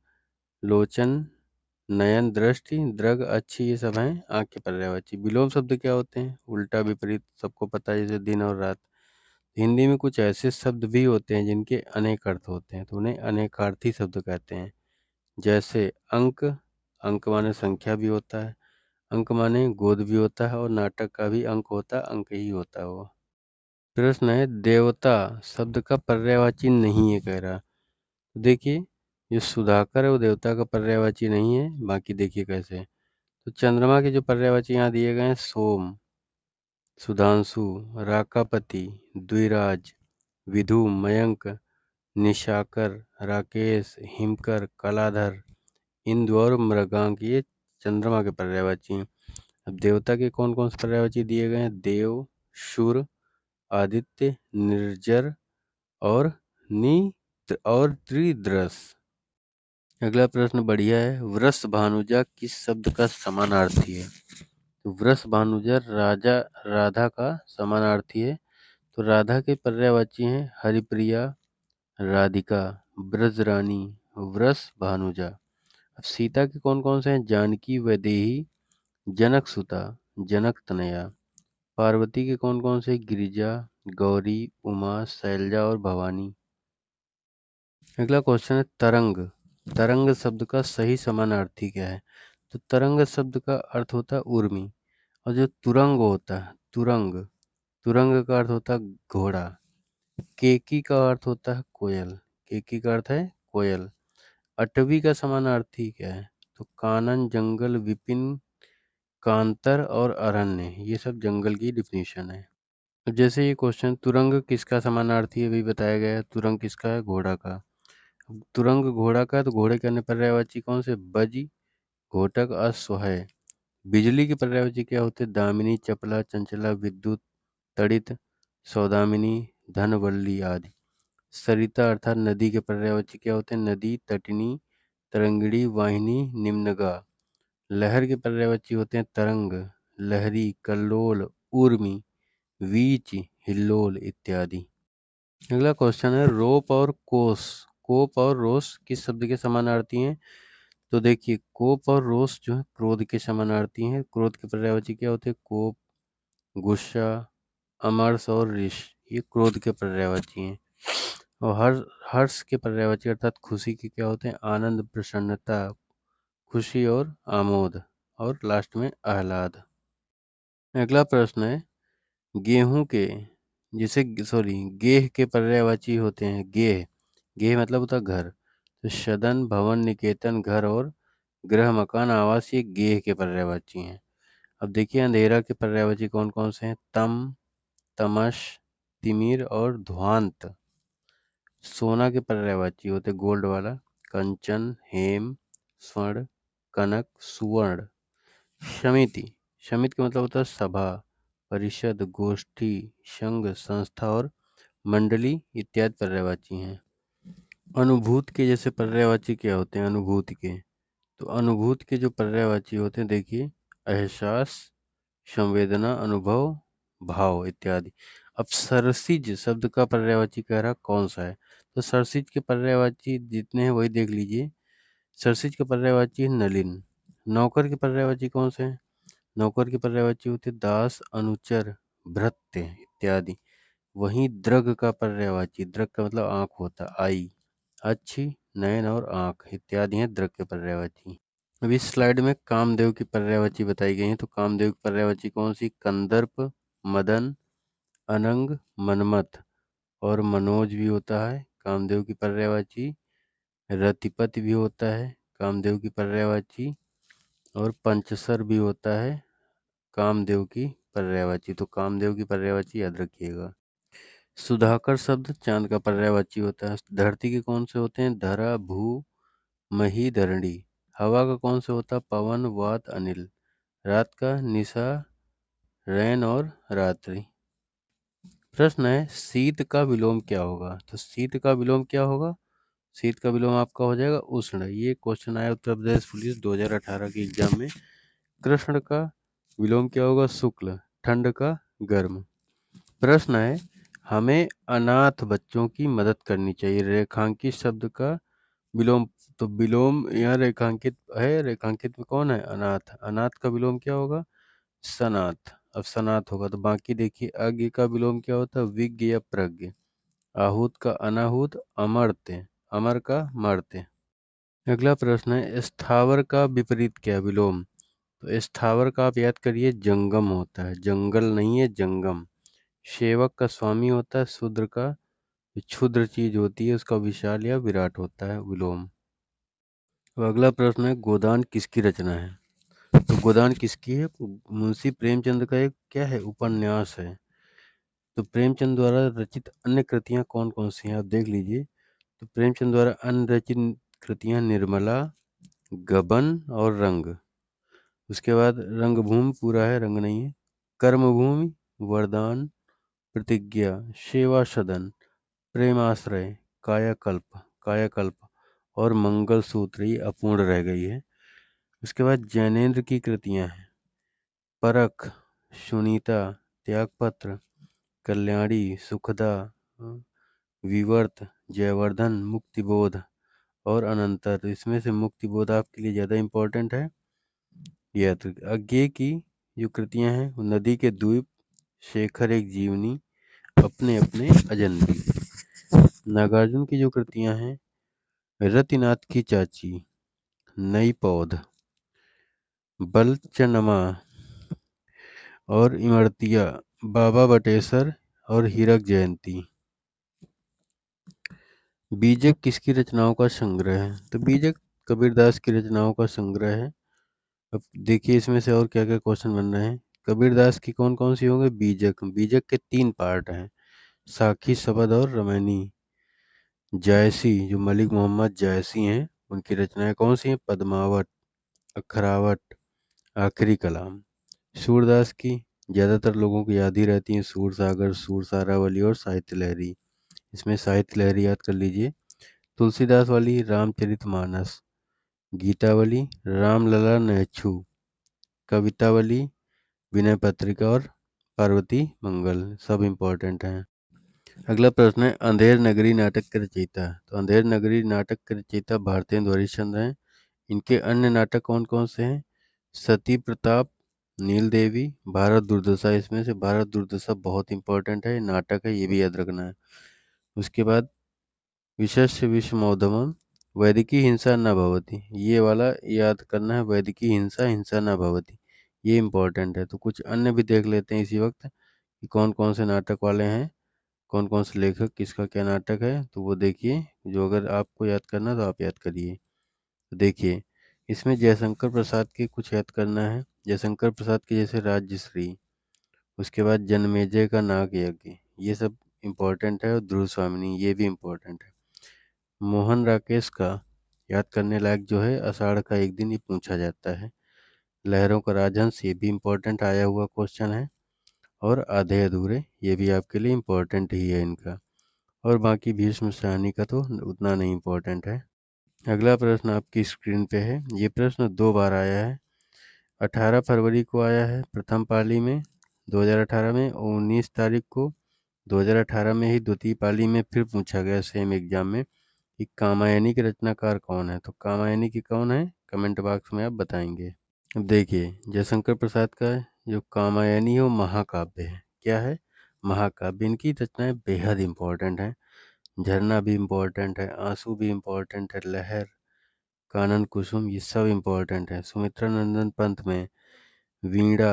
लोचन, नयन, दृष्टि, दृग, अच्छी, ये सब हैं आँख के पर्यायवाची। विलोम शब्द क्या होते हैं? उल्टा, विपरीत, सबको पता है, जैसे दिन और रात। हिंदी में कुछ ऐसे शब्द भी होते हैं जिनके अनेक अर्थ होते हैं, तो उन्हें अनेकार्थी शब्द कहते हैं। जैसे अंक, अंक माने संख्या भी होता है, अंक माने गोद भी होता है, और नाटक का भी अंक होता है, अंक ही होता है वो। प्रश्न है, देवता शब्द का पर्यायवाची नहीं है कह रहा। तो देखिए, जो सुधाकर है वो देवता का पर्यायवाची नहीं है, बाकी देखिए कैसे। तो चंद्रमा के जो पर्यायवाची यहाँ दिए गए हैं, सोम, सुधांशु, राकापति, द्विराज, विधु, मयंक, निशाकर, राकेश, हिमकर, कलाधर, इंदु और मृगांक, ये चंद्रमा के पर्यायवाची हैं। अब देवता के कौन कौन से पर्यायवाची दिए गए हैं, देव, शुर, आदित्य, निर्जर और त्रिदृश। अगला प्रश्न बढ़िया है, वृष भानुजा किस शब्द का समानार्थी है। तो वृष भानुजा राजा राधा का समानार्थी है। तो राधा के पर्यायवाची हैं हरिप्रिया, राधिका, ब्रजरानी, वृष भानुजा। अब सीता के कौन कौन से हैं, जानकी, वैदेही, जनक सुता, जनक तनया। पार्वती के कौन कौन से, गिरिजा, गौरी, उमा, शैलजा और भवानी। अगला क्वेश्चन है, तरंग, तरंग शब्द का सही समानार्थी क्या है। तो तरंग शब्द का अर्थ होता है उर्मी, और जो तुरंग होता है, तुरंग, तुरंग का अर्थ होता है घोड़ा। केकी का अर्थ होता है कोयल, केकी का अर्थ है कोयल। अटवी का समानार्थी क्या है। तो कानन, जंगल, विपिन, कांतर और अरण्य, ये सब जंगल की डिफिनीशन है। तो जैसे ये क्वेश्चन, तुरंग किसका समानार्थी है, वही बताया गया है। तुरंग किसका है, घोड़ा का। तुरंग घोड़ा का है, तो घोड़े के अन्य पर्यायवाची कौन से, बज, घोटक, अश्व है। बिजली के पर्यायवाची क्या होते हैं, दामिनी, चपला, चंचला, विद्युत, तड़ित, सौदामिनी, धनवल्ली आदि। सरिता अर्थात नदी के पर्यायवाची क्या होते हैं, नदी, तटिनी, तरंगिणी, वाहिनी, निम्नगा। लहर के पर्यायवाची होते हैं तरंग, लहरी, कल्लोल, ऊर्मी, वीच, हिल्लोल इत्यादि। अगला क्वेश्चन है, रोप और कोस, कोप और रोष किस शब्द के समानार्थी हैं। तो देखिए, कोप और रोष जो है क्रोध के समानार्थी हैं। क्रोध के पर्यायवाची क्या होते हैं, कोप, गुस्सा, अमर्ष और रिश, ये क्रोध के पर्यायवाची हैं। और हर्ष के पर्यायवाची अर्थात खुशी के क्या होते हैं, आनंद, प्रसन्नता, खुशी और आमोद, और लास्ट में आह्लाद। अगला प्रश्न है, गेहूं के, जिसे सॉरी गेह के पर्यायवाची होते हैं, गेह, गेह मतलब होता है घर। तो सदन, भवन, निकेतन, घर और गृह, मकान, आवास, ये गेह के पर्यायवाची हैं। अब देखिए, अंधेरा के पर्यायवाची कौन कौन से हैं, तम, तमश, तिमिर और ध्वांत। सोना के पर्यायवाची होते गोल्ड वाला, कंचन, हेम, स्वर्ण, कनक, सुवर्ण। समिति, समिति का मतलब होता है सभा, परिषद, गोष्ठी, संघ, संस्था और मंडली इत्यादि पर्यायवाची हैं। अनुभूत के जैसे पर्यायवाची क्या होते हैं, अनुभूति के। तो अनुभूत के जो पर्यायवाची होते हैं, देखिए, एहसास, संवेदना, अनुभव, भाव इत्यादि। अब सरसिज शब्द का पर्यायवाची कह रहा कौन सा है। तो सरसिज के पर्यायवाची जितने हैं वही देख लीजिए। सरसिज का पर्यायवाची है नलिन। नौकर के पर्यायवाची कौन से हैं। नौकर के पर्यायवाची होते दास, अनुचर, भृत्य इत्यादि। वहीं दृग का पर्यायवाची, दृग का मतलब आंख होता, आई, अच्छी, नयन और आंख इत्यादि हैं दृग के पर्यायवाची। अब इस स्लाइड में कामदेव की पर्यायवाची बताई गई है। तो कामदेव की पर्यायवाची कौन सी, कंदर्प, मदन, अनंग, मनमथ और मनोज भी होता है कामदेव की पर्यायवाची। रतिपति भी होता है कामदेव की पर्यायवाची, और पंचसर भी होता है कामदेव की पर्यायवाची। तो कामदेव की पर्यायवाची याद रखिएगा। सुधाकर शब्द चांद का पर्यायवाची होता है। धरती के कौन से होते हैं, धरा, भू, मही, धरणी। हवा का कौन से होता है, पवन, वात, अनिल। रात का निशा, रैन और रात्रि। प्रश्न है, शीत का विलोम क्या होगा। तो शीत का विलोम क्या होगा, शीत का विलोम आपका हो जाएगा उष्ण। ये क्वेश्चन आया उत्तर प्रदेश पुलिस 2018 के एग्जाम में। कृष्ण का विलोम क्या होगा, शुक्ल। ठंड का गर्म। प्रश्न है, हमें अनाथ बच्चों की मदद करनी चाहिए। रेखांकित शब्द का विलोम। तो विलोम यहाँ रेखांकित है, रेखांकित में कौन है, अनाथ। अनाथ का विलोम क्या होगा, सनाथ। अवसानात होगा। तो बाकी देखिए, अज्ञ का विलोम क्या होता है? विज्ञ या प्रज्ञ। आहूत का अनाहूत, अमर्त्य, अमर का मर्त्य। अगला प्रश्न है, स्थावर का विपरीत क्या है? विलोम। तो स्थावर का आप याद करिए, जंगम होता है, जंगल नहीं है, जंगम। सेवक का स्वामी होता है, शूद्र का क्षुद्र चीज होती है, उसका विशाल या विराट होता है विलोम। अब अगला प्रश्न है, गोदान किसकी रचना है? तो गोदान किसकी है? मुंशी प्रेमचंद का एक क्या है? उपन्यास है। तो प्रेमचंद द्वारा रचित अन्य कृतियां कौन कौन सी हैं? आप देख लीजिए। तो प्रेमचंद द्वारा अन्य रचित कृतियां निर्मला, गबन और रंग। उसके बाद रंगभूमि पूरा है, रंग नहीं है। कर्मभूमि, वरदान, प्रतिज्ञा, सेवा सदन, प्रेमाश्रय, कायाकल्प, कायाकल्प और मंगलसूत्र, ये अपूर्ण रह गई है। उसके बाद जैनेन्द्र की कृतियां हैं, परख, सुनीता, त्यागपत्र, कल्याणी, सुखदा, विवर्त, जयवर्धन, मुक्तिबोध और अनंतर। तो इसमें से मुक्तिबोध आपके लिए ज़्यादा इम्पोर्टेंट है। यह तो अज्ञे की जो कृतियां हैं, वो नदी के द्वीप, शेखर एक जीवनी, अपने अपने अजनबी। नागार्जुन की जो कृतियां हैं, रतिनाथ की चाची, नई पौध, बलचनमा और इमरतिया, बाबा बटेसर और हीरक जयंती। बीजक किसकी रचनाओं का संग्रह है? तो बीजक कबीरदास की रचनाओं का संग्रह है। अब देखिए इसमें से और क्या क्या क्वेश्चन बन रहे हैं। कबीरदास की कौन कौन सी होंगे? बीजक। बीजक के 3 पार्ट हैं, साखी, शबद और रमैनी। जायसी, जो मलिक मोहम्मद जायसी हैं, उनकी रचनाएं कौन सी हैं? पद्मावत, अखरावत, आखिरी कलाम। सूरदास की ज़्यादातर लोगों को याद ही रहती हैं, सूरसागर, सूरसारावली और साहित्य लहरी। इसमें साहित्य लहरी याद कर लीजिए। तुलसीदास वाली रामचरितमानस, गीतावली रामलला नैच्छू, कवितावली विनय पत्रिका और पार्वती मंगल, सब इम्पोर्टेंट हैं। अगला प्रश्न है, अंधेर नगरी नाटक के रचयिता। तो अंधेर नगरी नाटक के रचयिता भारतेंदु हरिश्चंद्र हैं। इनके अन्य नाटक कौन कौन से हैं? सती प्रताप, नील देवी, भारत दुर्दशा। इसमें से भारत दुर्दशा बहुत इंपॉर्टेंट है, नाटक है, ये भी याद रखना है। उसके बाद विशस्य विषमोधमम, वैदिकी हिंसा न भवति, ये वाला याद करना है, वैदिकी हिंसा, हिंसा न भवति, ये इंपॉर्टेंट है। तो कुछ अन्य भी देख लेते हैं इसी वक्त कि कौन कौन से नाटक वाले हैं, कौन कौन से लेखक, किसका क्या नाटक है। तो वो देखिए, जो अगर आपको याद करना तो आप याद करिए। तो देखिए इसमें जयशंकर प्रसाद के कुछ याद करना है। जयशंकर प्रसाद के जैसे राज्यश्री, उसके बाद जन्मेजय का नाग यज्ञ, ये सब इम्पोर्टेंट है। और ध्रुव स्वामिनी, ये भी इम्पोर्टेंट है। मोहन राकेश का याद करने लायक जो है, आषाढ़ का एक दिन, ये पूछा जाता है। लहरों का राजहंस, ये भी इम्पोर्टेंट आया हुआ क्वेश्चन है। और आधे अधूरे, ये भी आपके लिए इम्पोर्टेंट ही है इनका। और बाकी भीष्म साहनी का तो उतना नहीं इम्पोर्टेंट है। अगला प्रश्न आपकी स्क्रीन पे है। ये प्रश्न 2 बार आया है। 18 फरवरी को आया है प्रथम पाली में 2018 में, और 19 तारीख को 2018 में ही द्वितीय पाली में फिर पूछा गया सेम एग्जाम में कि कामायनी के रचनाकार कौन है। तो कामायनी की कौन है, कमेंट बॉक्स में आप बताएंगे। अब देखिए जयशंकर प्रसाद का जो कामायनी है वो महाकाव्य है। क्या है? महाकाव्य। इनकी रचनाएं बेहद इंपॉर्टेंट हैं। झरना भी इम्पोर्टेंट है, आंसू भी इम्पोर्टेंट है, लहर, कानन कुसुम, ये सब इम्पोर्टेंट है। सुमित्रा नंदन पंत में वीणा,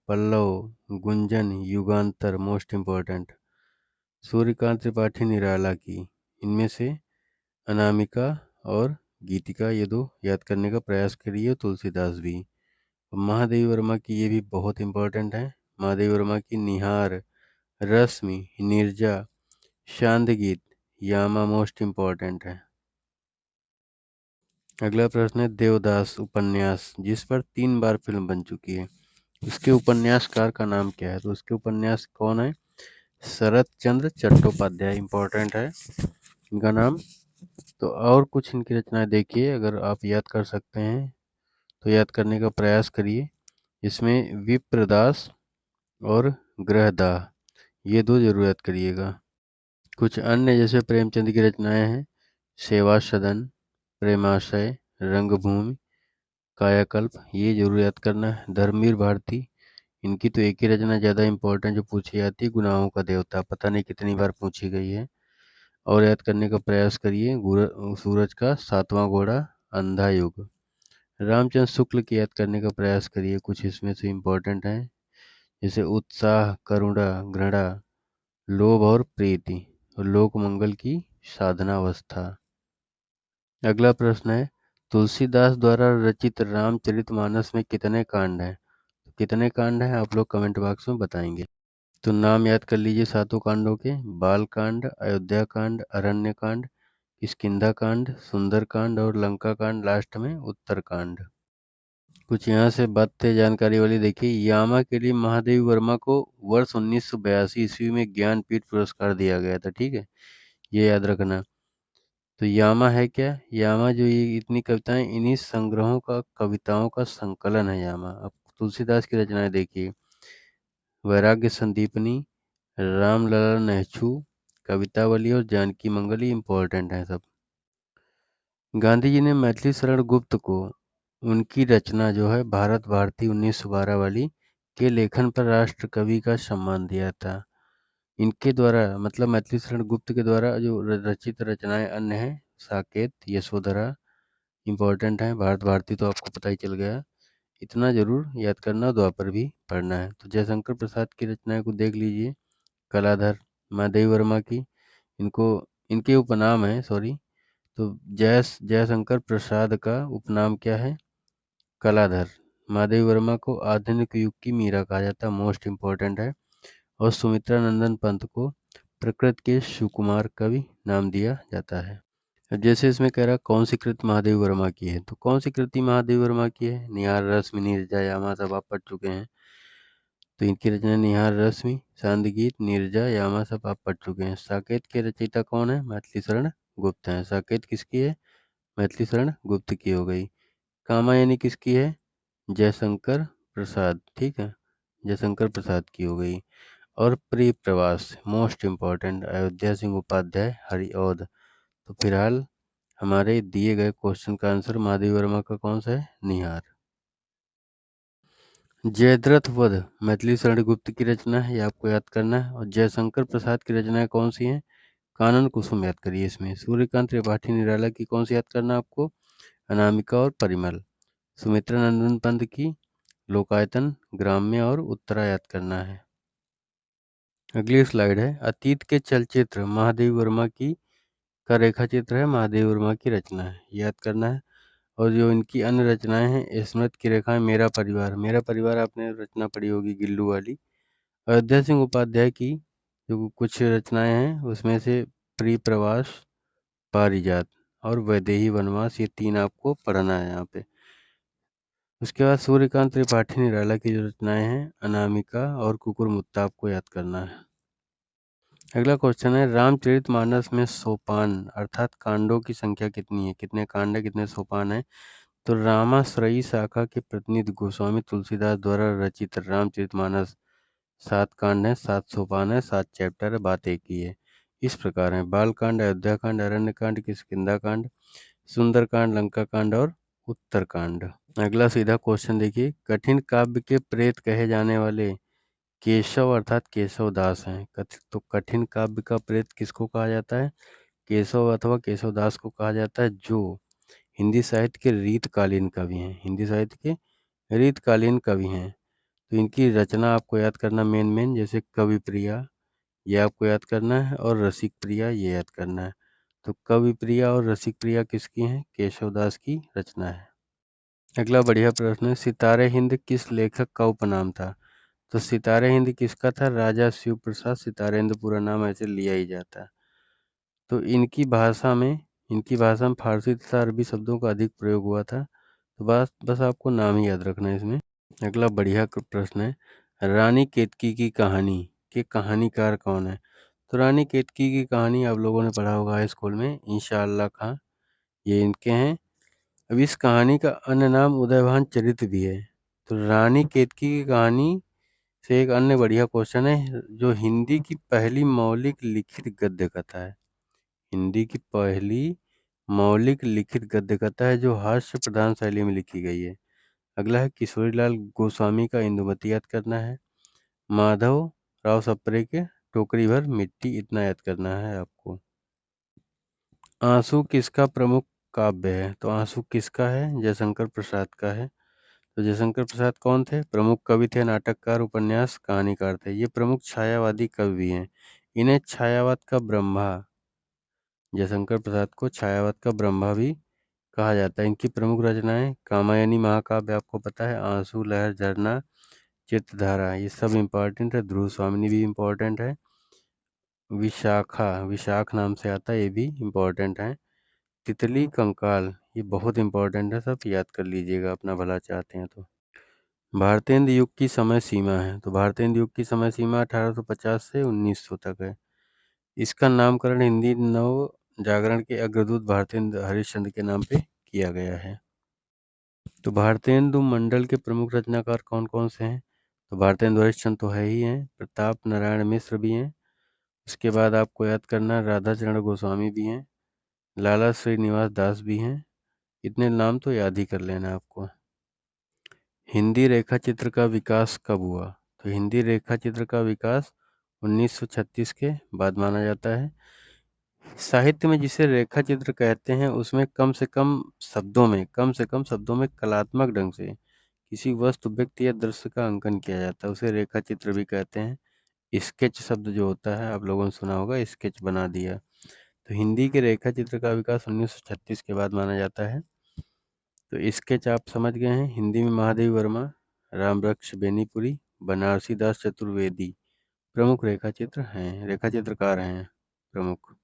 पल्लव, गुंजन, युगांतर मोस्ट इम्पोर्टेंट। सूर्यकांत त्रिपाठी निराला की, इनमें से अनामिका और गीतिका, ये 2 याद करने का प्रयास करिए। तुलसीदास भी। महादेवी वर्मा की ये भी बहुत इम्पोर्टेंट है। महादेवी वर्मा की निहार, रश्मि, नीरजा, शांत गीत, यामा मोस्ट इम्पोर्टेंट है। अगला प्रश्न है, देवदास उपन्यास जिस पर 3 बार फिल्म बन चुकी है, उसके उपन्यासकार का नाम क्या है? तो उसके उपन्यास कौन है? शरत चंद्र चट्टोपाध्याय, इम्पोर्टेंट है इनका नाम। तो और कुछ इनकी रचनाएं देखिए, अगर आप याद कर सकते हैं तो याद करने का प्रयास करिए। इसमें विप्रदास और ग्रहदाह, ये 2 जरूर याद करिएगा। कुछ अन्य जैसे प्रेमचंद की रचनाएं हैं, सेवा सदन, प्रेमाशय, रंगभूमि, कायाकल्प, ये जरूर याद करना है। धर्मवीर भारती, इनकी तो एक ही रचना ज़्यादा इम्पोर्टेंट जो पूछी जाती है, गुनाहों का देवता, पता नहीं कितनी बार पूछी गई है। और याद करने का प्रयास करिए, सूरज का सातवां घोड़ा, अंधा युग। रामचंद्र शुक्ल की याद करने का प्रयास करिए, कुछ इसमें से इम्पोर्टेंट है, जैसे उत्साह, करुणा, घृणा, लोभ और प्रीति, और लोक मंगल की साधनावस्था। अगला प्रश्न है, तुलसीदास द्वारा रचित रामचरितमानस में कितने कांड हैं? कितने कांड हैं आप लोग कमेंट बॉक्स में बताएंगे। तो नाम याद कर लीजिए सातों कांडों के, बाल कांड, अयोध्या कांड, अरण्य कांड, किष्किंधा कांड, सुंदर कांड और लंका कांड, लास्ट में उत्तर कांड। कुछ यहाँ से बातें जानकारी वाली देखिए, यामा के लिए महादेवी वर्मा को वर्ष 1982 ईस्वी में ज्ञानपीठ पुरस्कार दिया गया था, ठीक है, ये याद रखना। तो यामा है क्या? यामा जो ये इतनी कविताएं, इन्हीं संग्रहों का, कविताओं का संकलन है यामा। अब तुलसीदास की रचनाएं देखिए, वैराग्य संदीपनी, रामलला नहछू, कवितावली और जानकी मंगली इम्पोर्टेंट हैं सब। गांधी जी ने मैथिली शरण गुप्त को उनकी रचना जो है भारत भारती 1912 वाली के लेखन पर राष्ट्र कवि का सम्मान दिया था। इनके द्वारा मतलब मैथिली शरण गुप्त के द्वारा जो रचित रचनाएं अन्य हैं, साकेत, यशोधरा इम्पोर्टेंट हैं। भारत भारती तो आपको पता ही चल गया, इतना जरूर याद करना, द्वापर भी पढ़ना है। तो जयशंकर प्रसाद की रचनाएं को देख लीजिए, कलाधर, महादेवी वर्मा की, इनको इनके उपनाम है, सॉरी, तो जयशंकर प्रसाद का उपनाम क्या है? कलाधर। महादेवी वर्मा को आधुनिक युग की मीरा कहा जाता है, मोस्ट इम्पोर्टेंट है। और सुमित्रा नंदन पंत को प्रकृत के सुकुमार कवि नाम दिया जाता है। जैसे इसमें कह रहा कौन सी कृति महादेवी वर्मा की है, तो कौन सी कृति महादेवी वर्मा की है? निहार रश्मि नीरजा यामा, सब आप पढ़ चुके हैं। तो इनकी रचना निहार रश्मि, सांदगीत, नीरजा यामा सब आप पढ़ चुके हैं। साकेत के रचयिता कौन है? मैथिली शरण गुप्त हैं। साकेत किसकी है? मैथिली शरण गुप्त की हो गई। कामायनी किसकी है? जयशंकर प्रसाद, ठीक है, जयशंकर प्रसाद की हो गई। और प्रिय प्रवास, मोस्ट इम्पॉर्टेंट, अयोध्या सिंह उपाध्याय हरिऔध। तो फिलहाल हमारे दिए गए क्वेश्चन का आंसर महादेवी वर्मा का कौन सा है? निहार। जयद्रथ वध मैथिली शरण गुप्त की रचना है, ये आपको याद करना है। और जयशंकर प्रसाद की रचनाएं कौन सी हैं? कानन कुसुम याद करिए इसमें। सूर्यकांत त्रिपाठी निराला की कौन सी याद करना है आपको? अनामिका और परिमल। सुमित्रा नंदन पंत की लोकायतन, ग्राम्य और उत्तरा याद करना है। अगली स्लाइड है, अतीत के चलचित्र महादेवी वर्मा की का रेखा चित्र है, महादेवी वर्मा की रचना है, याद करना है। और जो इनकी अन्य रचनाएं हैं, स्मृत की रेखा है, मेरा परिवार आपने रचना पढ़ी होगी गिल्लू वाली। अयोध्या सिंह उपाध्याय की जो कुछ रचनाएं हैं उसमें से प्रिय प्रवास, पारिजात और वैदेही वनवास, ये तीन आपको पढ़ना है यहाँ पे। उसके बाद सूर्यकांत त्रिपाठी निराला की जो रचनाएं हैं, अनामिका और कुकुरमुत्ता, आपको याद करना है। अगला क्वेश्चन है, रामचरितमानस में सोपान अर्थात कांडों की संख्या कितनी है? कितने कांड है, कितने सोपान है? तो रामाश्रयी शाखा के प्रतिनिधि गोस्वामी तुलसीदास द्वारा रचित रामचरितमानस 7 कांड है, 7 सोपान है, 7 चैप्टर है, बात एक ही है। इस प्रकार है, बाल कांड, अयोध्या कांड, अरण्य कांड, किष्किंधा कांड, सुंदर कांड, लंका कांड और उत्तर कांड। अगला सीधा क्वेश्चन देखिए, कठिन काव्य के प्रेत कहे जाने वाले केशव अर्थात केशव दास हैं। तो कठिन काव्य का प्रेत किसको कहा जाता है? केशव अथवा केशव दास को कहा जाता है, जो हिंदी साहित्य के रीतकालीन कवि हैं। हिंदी साहित्य के रीतकालीन कवि हैं। तो इनकी रचना आपको याद करना, मेन जैसे कवि प्रिया, ये आपको याद करना है, और रसिक प्रिया, ये याद करना है। तो कवि प्रिया और रसिक प्रिया किसकी हैं? केशव दास की रचना है। अगला बढ़िया प्रश्न है, सितारे हिंद किस लेखक का उपनाम था? तो सितारे हिंद किसका था? राजा शिव प्रसाद सितारे हिंद, पूरा नाम ऐसे लिया ही जाता है। तो इनकी भाषा में फारसी तथा अरबी शब्दों का अधिक प्रयोग हुआ था। तो बस आपको नाम ही याद रखना है इसमें। अगला बढ़िया प्रश्न है, रानी केतकी की कहानी के कहानीकार कौन है? तो रानी केतकी की कहानी आप लोगों ने पढ़ा होगा हाई स्कूल में, इंशाअल्लाह खां, ये इनके हैं। अब इस कहानी का अन्य नाम उदयभान चरित्र भी है। तो रानी केतकी की कहानी से एक अन्य बढ़िया क्वेश्चन है, जो हिंदी की पहली मौलिक लिखित गद्य कथा है। हिंदी की पहली मौलिक लिखित गद्य कथा है, जो हास्य प्रधान शैली में लिखी गई है। अगला है किशोरीलाल गोस्वामी का इंदुमती याद करना है। माधव राव सप्रे के टोकरी भर मिट्टी, इतना याद करना है आपको। आंसू किसका प्रमुख काव्य है? तो आंसू किसका है? जयशंकर प्रसाद का है। तो जयशंकर प्रसाद कौन थे? प्रमुख कवि थे, नाटककार, उपन्यास कहानीकार थे। ये प्रमुख छायावादी कवि भी हैं। इन्हें छायावाद का ब्रह्मा, जयशंकर प्रसाद को छायावाद का ब्रह्मा भी कहा जाता है। इनकी प्रमुख रचनाएं कामायनी महाकाव्य आपको पता है, आंसू, लहर, झरना, चित्रधारा, ये सब इम्पोर्टेंट है। ध्रुव स्वामिनी भी इम्पोर्टेंट है। विशाखा, विशाख नाम से आता है, ये भी इम्पोर्टेंट है। तितली कंकाल, ये बहुत इम्पोर्टेंट है, सब याद कर लीजिएगा अपना भला चाहते हैं तो। भारतेंदु युग की समय सीमा है। तो भारतेंदु युग की समय सीमा 1850 से 1900 तक है। इसका नामकरण हिंदी नव जागरण के अग्रदूत भारतेंदु हरिश्चंद्र के नाम पे किया गया है। तो भारतेंदु मंडल के प्रमुख रचनाकार कौन कौन से हैं? तो भारतेंदु हरिश्चंद्र तो है ही हैं, प्रताप नारायण मिश्र भी हैं। उसके बाद आपको याद करना है राधा चरण गोस्वामी भी हैं, लाला श्रीनिवास दास भी हैं। इतने नाम तो याद ही कर लेना आपको। हिंदी रेखा चित्र का विकास कब हुआ? तो हिंदी रेखा चित्र का विकास 1936 के बाद माना जाता है। साहित्य में जिसे रेखा चित्र कहते हैं उसमें कम से कम शब्दों में कलात्मक ढंग से किसी वस्तु, व्यक्ति या दृश्य का अंकन किया जाता है, उसे रेखा चित्र भी कहते हैं। स्केच शब्द जो होता है आप लोगों ने सुना होगा, स्केच बना दिया। तो हिंदी के रेखा चित्र का विकास 1936 के बाद माना जाता है। तो स्केच आप समझ गए हैं। हिंदी में महादेवी वर्मा, रामवृक्ष बेनीपुरी, बनारसी दास चतुर्वेदी प्रमुख रेखा चित्रकार हैं प्रमुख।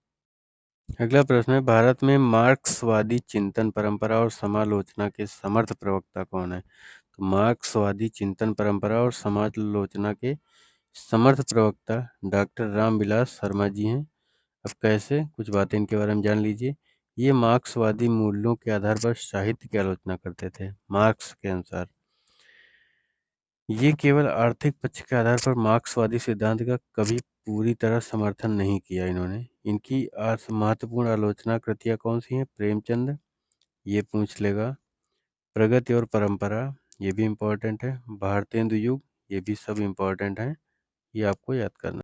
अगला प्रश्न है, भारत में मार्क्सवादी चिंतन परंपरा और समालोचना के समर्थ प्रवक्ता कौन है? तो मार्क्सवादी चिंतन परंपरा और समालोचना के समर्थ प्रवक्ता डॉक्टर रामविलास शर्मा जी हैं। अब कैसे, कुछ बातें इनके बारे में जान लीजिए। ये मार्क्सवादी मूल्यों के आधार पर साहित्य की आलोचना करते थे। मार्क्स के अनुसार ये केवल आर्थिक पक्ष के आधार पर मार्क्सवादी सिद्धांत का कभी पूरी तरह समर्थन नहीं किया इन्होंने। इनकी महत्वपूर्ण आलोचना कृतियाँ कौन सी हैं? प्रेमचंद, ये पूछ लेगा। प्रगति और परंपरा, ये भी इम्पोर्टेंट है। भारतेंदु युग, ये भी सब इम्पोर्टेंट हैं, ये आपको याद करना।